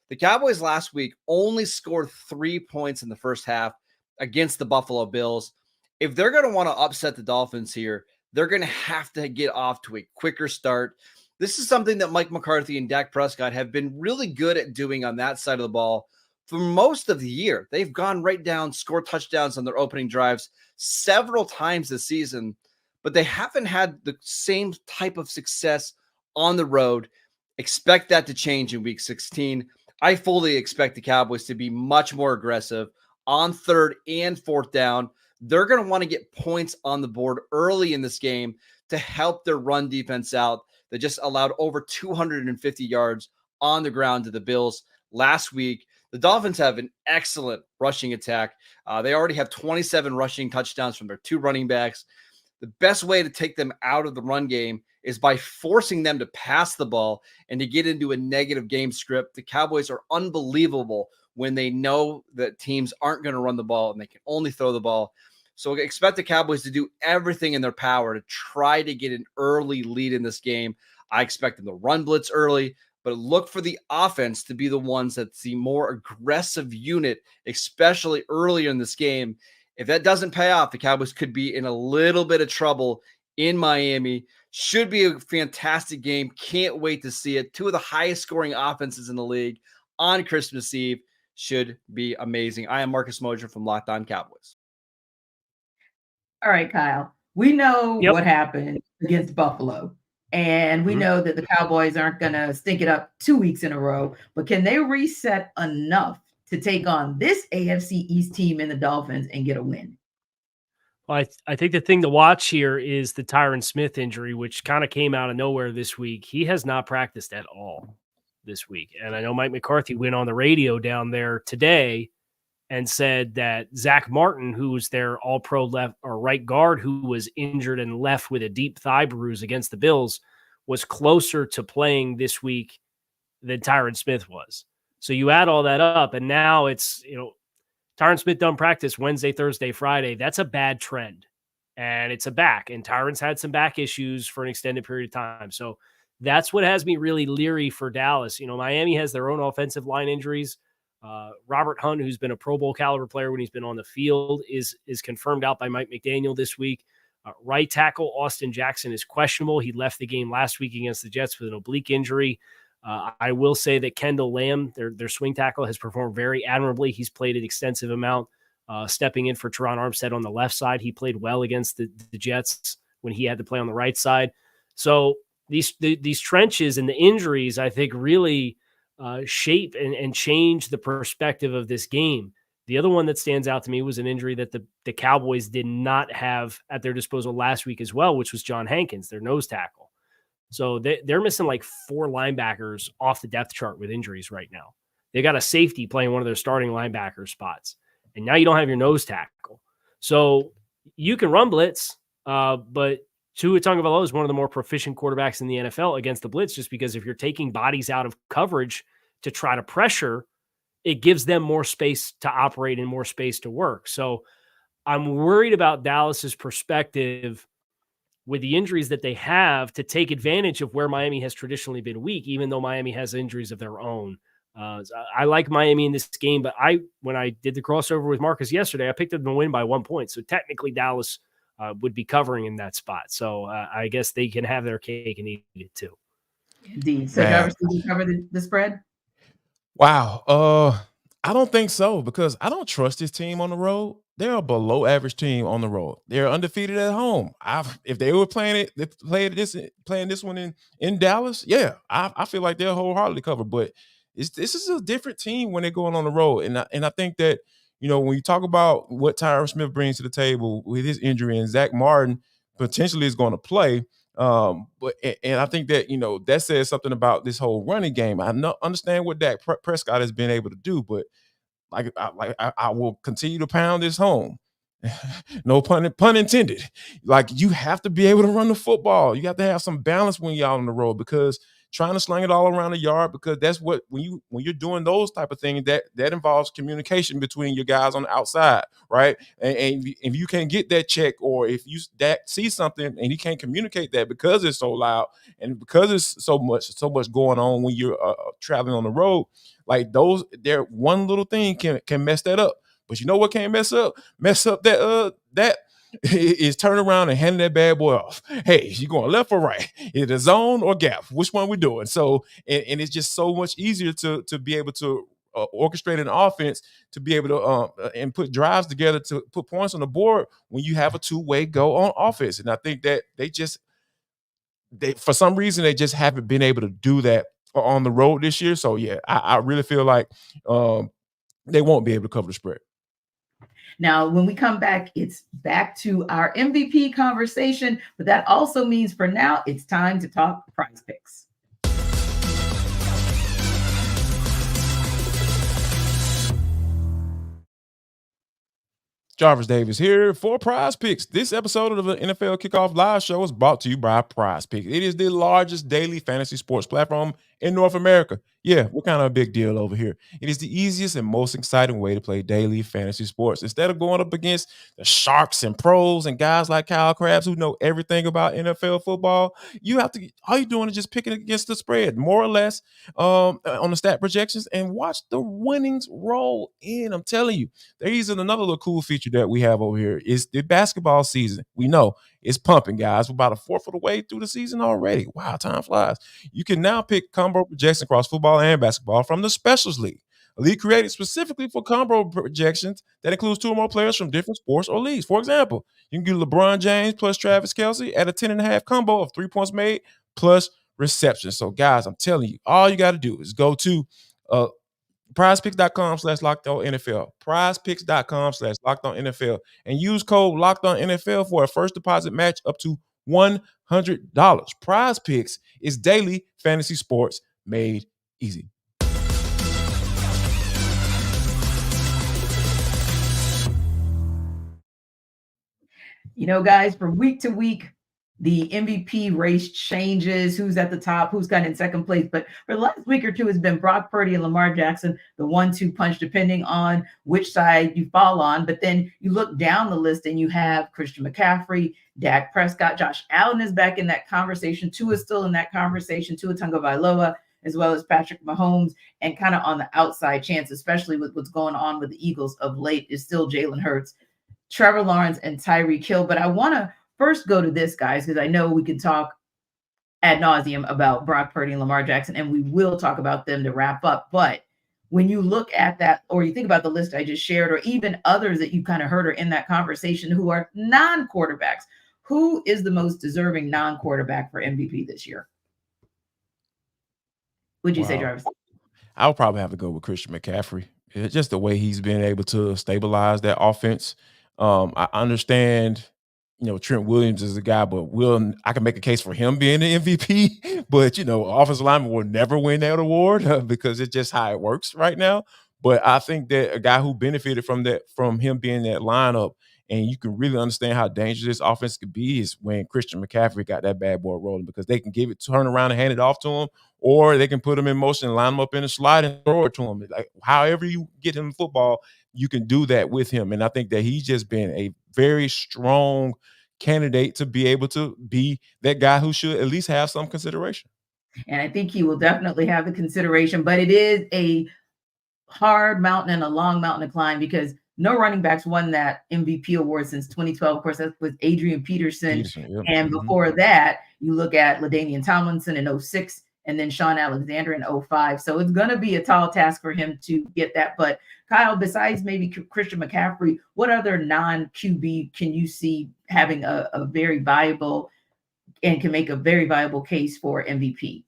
The Cowboys last week only scored 3 points in the first half against the Buffalo Bills. If they're going to want to upset the Dolphins here, they're going to have to get off to a quicker start. This is something that Mike McCarthy and Dak Prescott have been really good at doing on that side of the ball for most of the year. They've gone right down, scored touchdowns on their opening drives several times this season, but they haven't had the same type of success on the road. Expect that to change in Week 16. I fully expect the Cowboys to be much more aggressive on third and fourth down. They're going to want to get points on the board early in this game to help their run defense out. They just allowed over 250 yards on the ground to the Bills last week. The Dolphins have an excellent rushing attack. They already have 27 rushing touchdowns from their two running backs. The best way to take them out of the run game is by forcing them to pass the ball and to get into a negative game script. The Cowboys are unbelievable when they know that teams aren't going to run the ball and they can only throw the ball. So expect the Cowboys to do everything in their power to try to get an early lead in this game. I expect them to run blitz early, but look for the offense to be the ones that's the more aggressive unit, especially earlier in this game. If that doesn't pay off, the Cowboys could be in a little bit of trouble in Miami. Should be a fantastic game. Can't wait to see it. Two of the highest scoring offenses in the league on Christmas Eve. Should be amazing. I am Marcus Mosher from Locked On Cowboys. All right, Kyle. We know what happened against Buffalo, and we know that the Cowboys aren't going to stink it up 2 weeks in a row, but can they reset enough to take on this AFC East team and the Dolphins and get a win? Well, I think the thing to watch here is the Tyron Smith injury, which kind of came out of nowhere this week. He has not practiced at all this week. And I know Mike McCarthy went on the radio down there today and said that Zach Martin, who was their all-pro left or right guard, who was injured and left with a deep thigh bruise against the Bills, was closer to playing this week than Tyron Smith was. So you add all that up, and now it's, Tyron Smith done practice Wednesday, Thursday, Friday. That's a bad trend. And it's a back. And Tyron's had some back issues for an extended period of time. So that's what has me really leery for Dallas. Miami has their own offensive line injuries. Robert Hunt, who's been a Pro Bowl caliber player when he's been on the field, is confirmed out by Mike McDaniel this week. Right tackle Austin Jackson is questionable. He left the game last week against the Jets with an oblique injury. I will say that Kendall Lamb, their swing tackle, has performed very admirably. He's played an extensive amount, stepping in for Teron Armstead on the left side. He played well against the Jets when he had to play on the right side. So these trenches and the injuries, I think, really shape and change the perspective of this game. The other one that stands out to me was an injury that the Cowboys did not have at their disposal last week as well, which was John Hankins, their nose tackle. So they're missing like 4 linebackers off the depth chart with injuries right now. They got a safety playing one of their starting linebacker spots, and now you don't have your nose tackle. So you can run blitz, but Tua Tagovailoa is one of the more proficient quarterbacks in the NFL against the blitz, just because if you're taking bodies out of coverage to try to pressure, it gives them more space to operate and more space to work. So I'm worried about Dallas's perspective with the injuries that they have to take advantage of where Miami has traditionally been weak, even though Miami has injuries of their own. I like Miami in this game, but when I did the crossover with Marcus yesterday, I picked them to win by 1 point. So technically Dallas would be covering in that spot. So I guess they can have their cake and eat it too. Indeed. So Jarvis, did you cover the spread? Wow. I don't think so, because I don't trust this team on the road. They're a below average team on the road. They're undefeated at home. If they were playing this one in Dallas, yeah, I feel like they'll wholeheartedly cover. But this is a different team when they're going on the road, and I think that, you know, when you talk about what Tyron Smith brings to the table with his injury, and Zach Martin potentially is going to play. But I think that, you know, that says something about this whole running game. I understand what Dak Prescott has been able to do, but I will continue to pound this home. No pun intended. Like, you have to be able to run the football. You have to have some balance when you're out on the road, because trying to sling it all around the yard, because that's what when you're doing those type of things, that involves communication between your guys on the outside, right? And if you can't get that check, or if you see something and he can't communicate that because it's so loud and because it's so much going on when you're traveling on the road, like there one little thing can mess that up. But you know what can't mess up that is turn around and hand that bad boy off. Hey, you going left or right? Is it zone or gap? Which one we doing? So, and it's just so much easier to be able to orchestrate an offense, to be able to and put drives together to put points on the board when you have a two-way go on offense. And I think that they for some reason they just haven't been able to do that on the road this year. So yeah, I really feel like they won't be able to cover the spread. Now, when we come back, it's back to our MVP conversation, but that also means for now, it's time to talk Prize Picks. Jarvis Davis here for Prize Picks. This episode of the NFL Kickoff Live Show is brought to you by Prize Picks. It is the largest daily fantasy sports platform in North America. Yeah, we're kind of a big deal over here. It is the easiest and most exciting way to play daily fantasy sports. Instead of going up against the sharks and pros and guys like Kyle Krabs who know everything about NFL football, all you're doing is just picking against the spread, more or less, on the stat projections, and watch the winnings roll in. I'm telling you, there's another little cool feature that we have over here. Is the basketball season. We know it's pumping, guys. We're about a fourth of the way through the season already. Wow, time flies. You can now pick combo projections across football and basketball from the Specials League, a league created specifically for combo projections that includes 2 or more players from different sports or leagues. For example, you can get LeBron James plus Travis Kelce at a 10.5 combo of 3 points made plus reception. So, guys, I'm telling you, all you got to do is go to prizepicks.com/LockedOnNFL, prizepicks.com/LockedOnNFL, and use code LockedOnNFL for a first deposit match up to $100. Prize Picks is daily fantasy sports made easy. You know, guys, from week to week, the MVP race changes, who's at the top, who's got in second place. But for the last week or two, it's been Brock Purdy and Lamar Jackson, the 1-2 punch, depending on which side you fall on. But then you look down the list and you have Christian McCaffrey, Dak Prescott, Josh Allen is back in that conversation. Tua is still in that conversation. Tua Tagovailoa, as well as Patrick Mahomes, and kind of on the outside chance, especially with what's going on with the Eagles of late, is still Jalen Hurts, Trevor Lawrence, and Tyreek Hill. But I want to first go to this, guys, because I know we can talk ad nauseum about Brock Purdy and Lamar Jackson, and we will talk about them to wrap up. But when you look at that, or you think about the list I just shared, or even others that you kind of heard are in that conversation who are non-quarterbacks, who is the most deserving non-quarterback for MVP this year? Would you say, Jarvis? I would probably have to go with Christian McCaffrey. It's just the way he's been able to stabilize that offense. I understand, Trent Williams is a guy, but I can make a case for him being the MVP. But, offensive lineman will never win that award because it's just how it works right now. But I think that a guy who benefited from him being in that lineup, and you can really understand how dangerous this offense could be, is when Christian McCaffrey got that bad boy rolling, because they can turn around and hand it off to him, or they can put him in motion and line him up in a slide and throw it to him. Like, however you get him football, you can do that with him. And I think that he's just been a very strong candidate to be able to be that guy who should at least have some consideration. And I think he will definitely have the consideration, but it is a hard mountain and a long mountain to climb, because no running backs won that MVP award since 2012. Of course, that was Adrian Peterson. Yep. And before that, you look at LaDainian Tomlinson in 2006, and then Sean Alexander in 2005. So it's going to be a tall task for him to get that. But Kyle, besides maybe Christian McCaffrey, what other non-QB can you see having a very viable and can make a very viable case for MVP?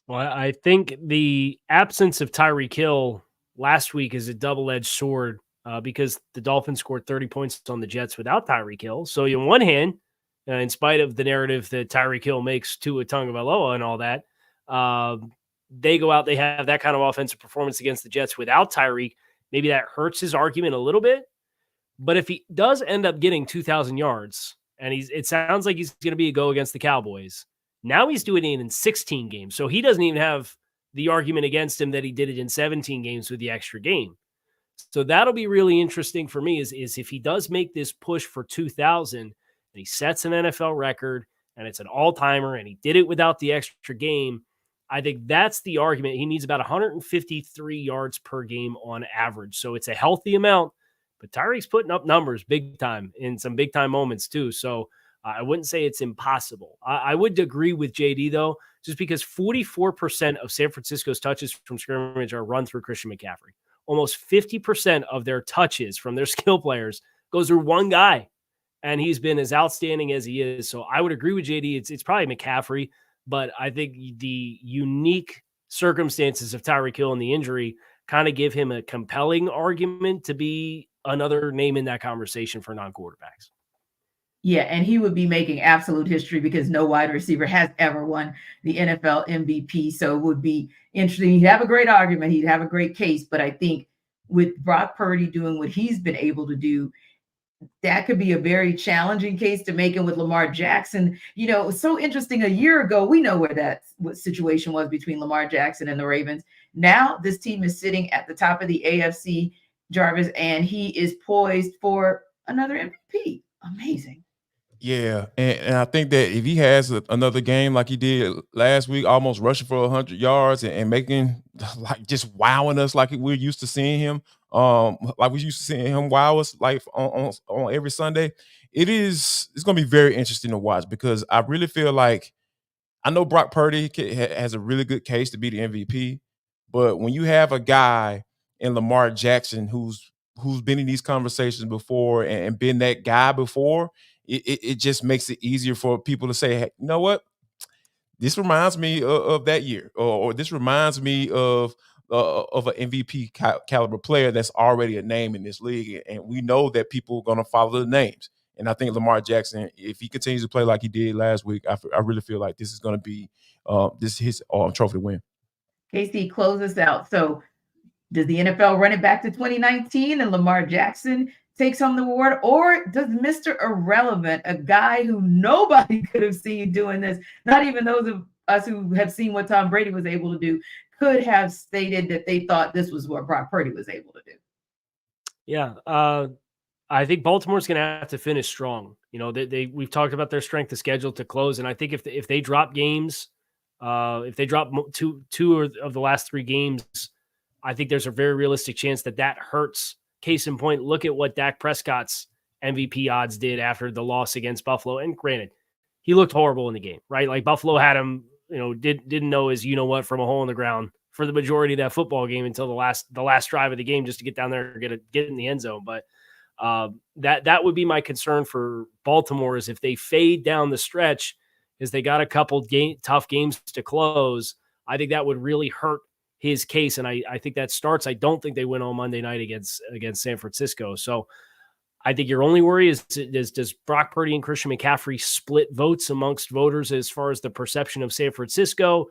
Well, I think the absence of Tyreek Hill last week is a double-edged sword, because the Dolphins scored 30 points on the Jets without Tyreek Hill. So on one hand, in spite of the narrative that Tyreek Hill makes Tua Tagovailoa and all that, they go out, they have that kind of offensive performance against the Jets without Tyreek. Maybe that hurts his argument a little bit. But if he does end up getting 2,000 yards, and it sounds like he's going to be a go against the Cowboys, now he's doing it in 16 games. So he doesn't even have the argument against him that he did it in 17 games with the extra game. So that'll be really interesting for me is if he does make this push for 2,000 and he sets an NFL record and it's an all-timer and he did it without the extra game, I think that's the argument. He needs about 153 yards per game on average. So it's a healthy amount, but Tyreek's putting up numbers big time in some big time moments too. So I wouldn't say it's impossible. I would agree with JD though, just because 44% of San Francisco's touches from scrimmage are run through Christian McCaffrey. Almost 50% of their touches from their skill players goes through one guy, and he's been as outstanding as he is. So I would agree with JD. It's probably McCaffrey, but I think the unique circumstances of Tyreek Hill and the injury kind of give him a compelling argument to be another name in that conversation for non-quarterbacks. Yeah, and he would be making absolute history because no wide receiver has ever won the NFL MVP. So it would be interesting. He'd have a great argument. He'd have a great case. But I think with Brock Purdy doing what he's been able to do, that could be a very challenging case to make. And with Lamar Jackson, it was so interesting. A year ago, we know what situation was between Lamar Jackson and the Ravens. Now this team is sitting at the top of the AFC, Jarvis, and he is poised for another MVP. Amazing. Yeah, and I think that if he has another game like he did last week, almost rushing for 100 yards and making, like, just wowing us like we're used to seeing him, like we used to seeing him wow us like on every Sunday, it's going to be very interesting to watch, because I really feel like, I know Brock Purdy has a really good case to be the MVP, but when you have a guy in Lamar Jackson who's been in these conversations before and been that guy before, it just makes it easier for people to say, hey, you know what? This reminds me of that year, or this reminds me of an MVP caliber player that's already a name in this league. And we know that people are going to follow the names. And I think Lamar Jackson, if he continues to play like he did last week, I really feel like this is going to be his trophy to win. Casey, close us out. So does the NFL run it back to 2019 and Lamar Jackson takes home the award, or does Mr. Irrelevant, a guy who nobody could have seen doing this, not even those of us who have seen what Tom Brady was able to do, could have stated that they thought this was what Brock Purdy was able to do? Yeah, I think Baltimore's going to have to finish strong. We've talked about their strength of schedule to close, and I think if they drop games If they drop two of the last 3 games, I think there's a very realistic chance that hurts. Case in point, look at what Dak Prescott's MVP odds did after the loss against Buffalo. And granted, he looked horrible in the game, right? Like Buffalo had him, didn't know his from a hole in the ground for the majority of that football game until the last drive of the game just to get down there and get in the end zone. But that would be my concern for Baltimore, is if they fade down the stretch, is they got a couple tough games to close. I think that would really hurt his case. And I think that starts. I don't think they win on Monday night against San Francisco. So I think your only worry is does Brock Purdy and Christian McCaffrey split votes amongst voters as far as the perception of San Francisco,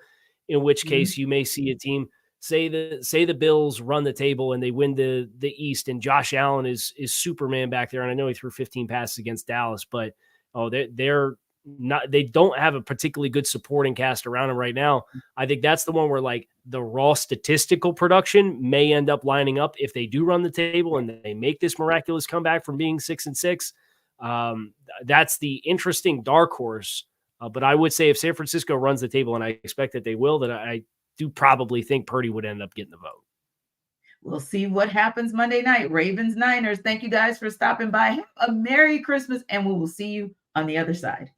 in which case you may see a team say the Bills run the table and they win the East, and Josh Allen is Superman back there. And I know he threw 15 passes against Dallas, but they don't have a particularly good supporting cast around him right now. I think that's the one where like the raw statistical production may end up lining up if they do run the table and they make this miraculous comeback from being 6-6. That's the interesting dark horse. But I would say if San Francisco runs the table, and I expect that they will, that I do probably think Purdy would end up getting the vote. We'll see what happens Monday night. Ravens, Niners. Thank you guys for stopping by. Have a Merry Christmas, and we will see you on the other side.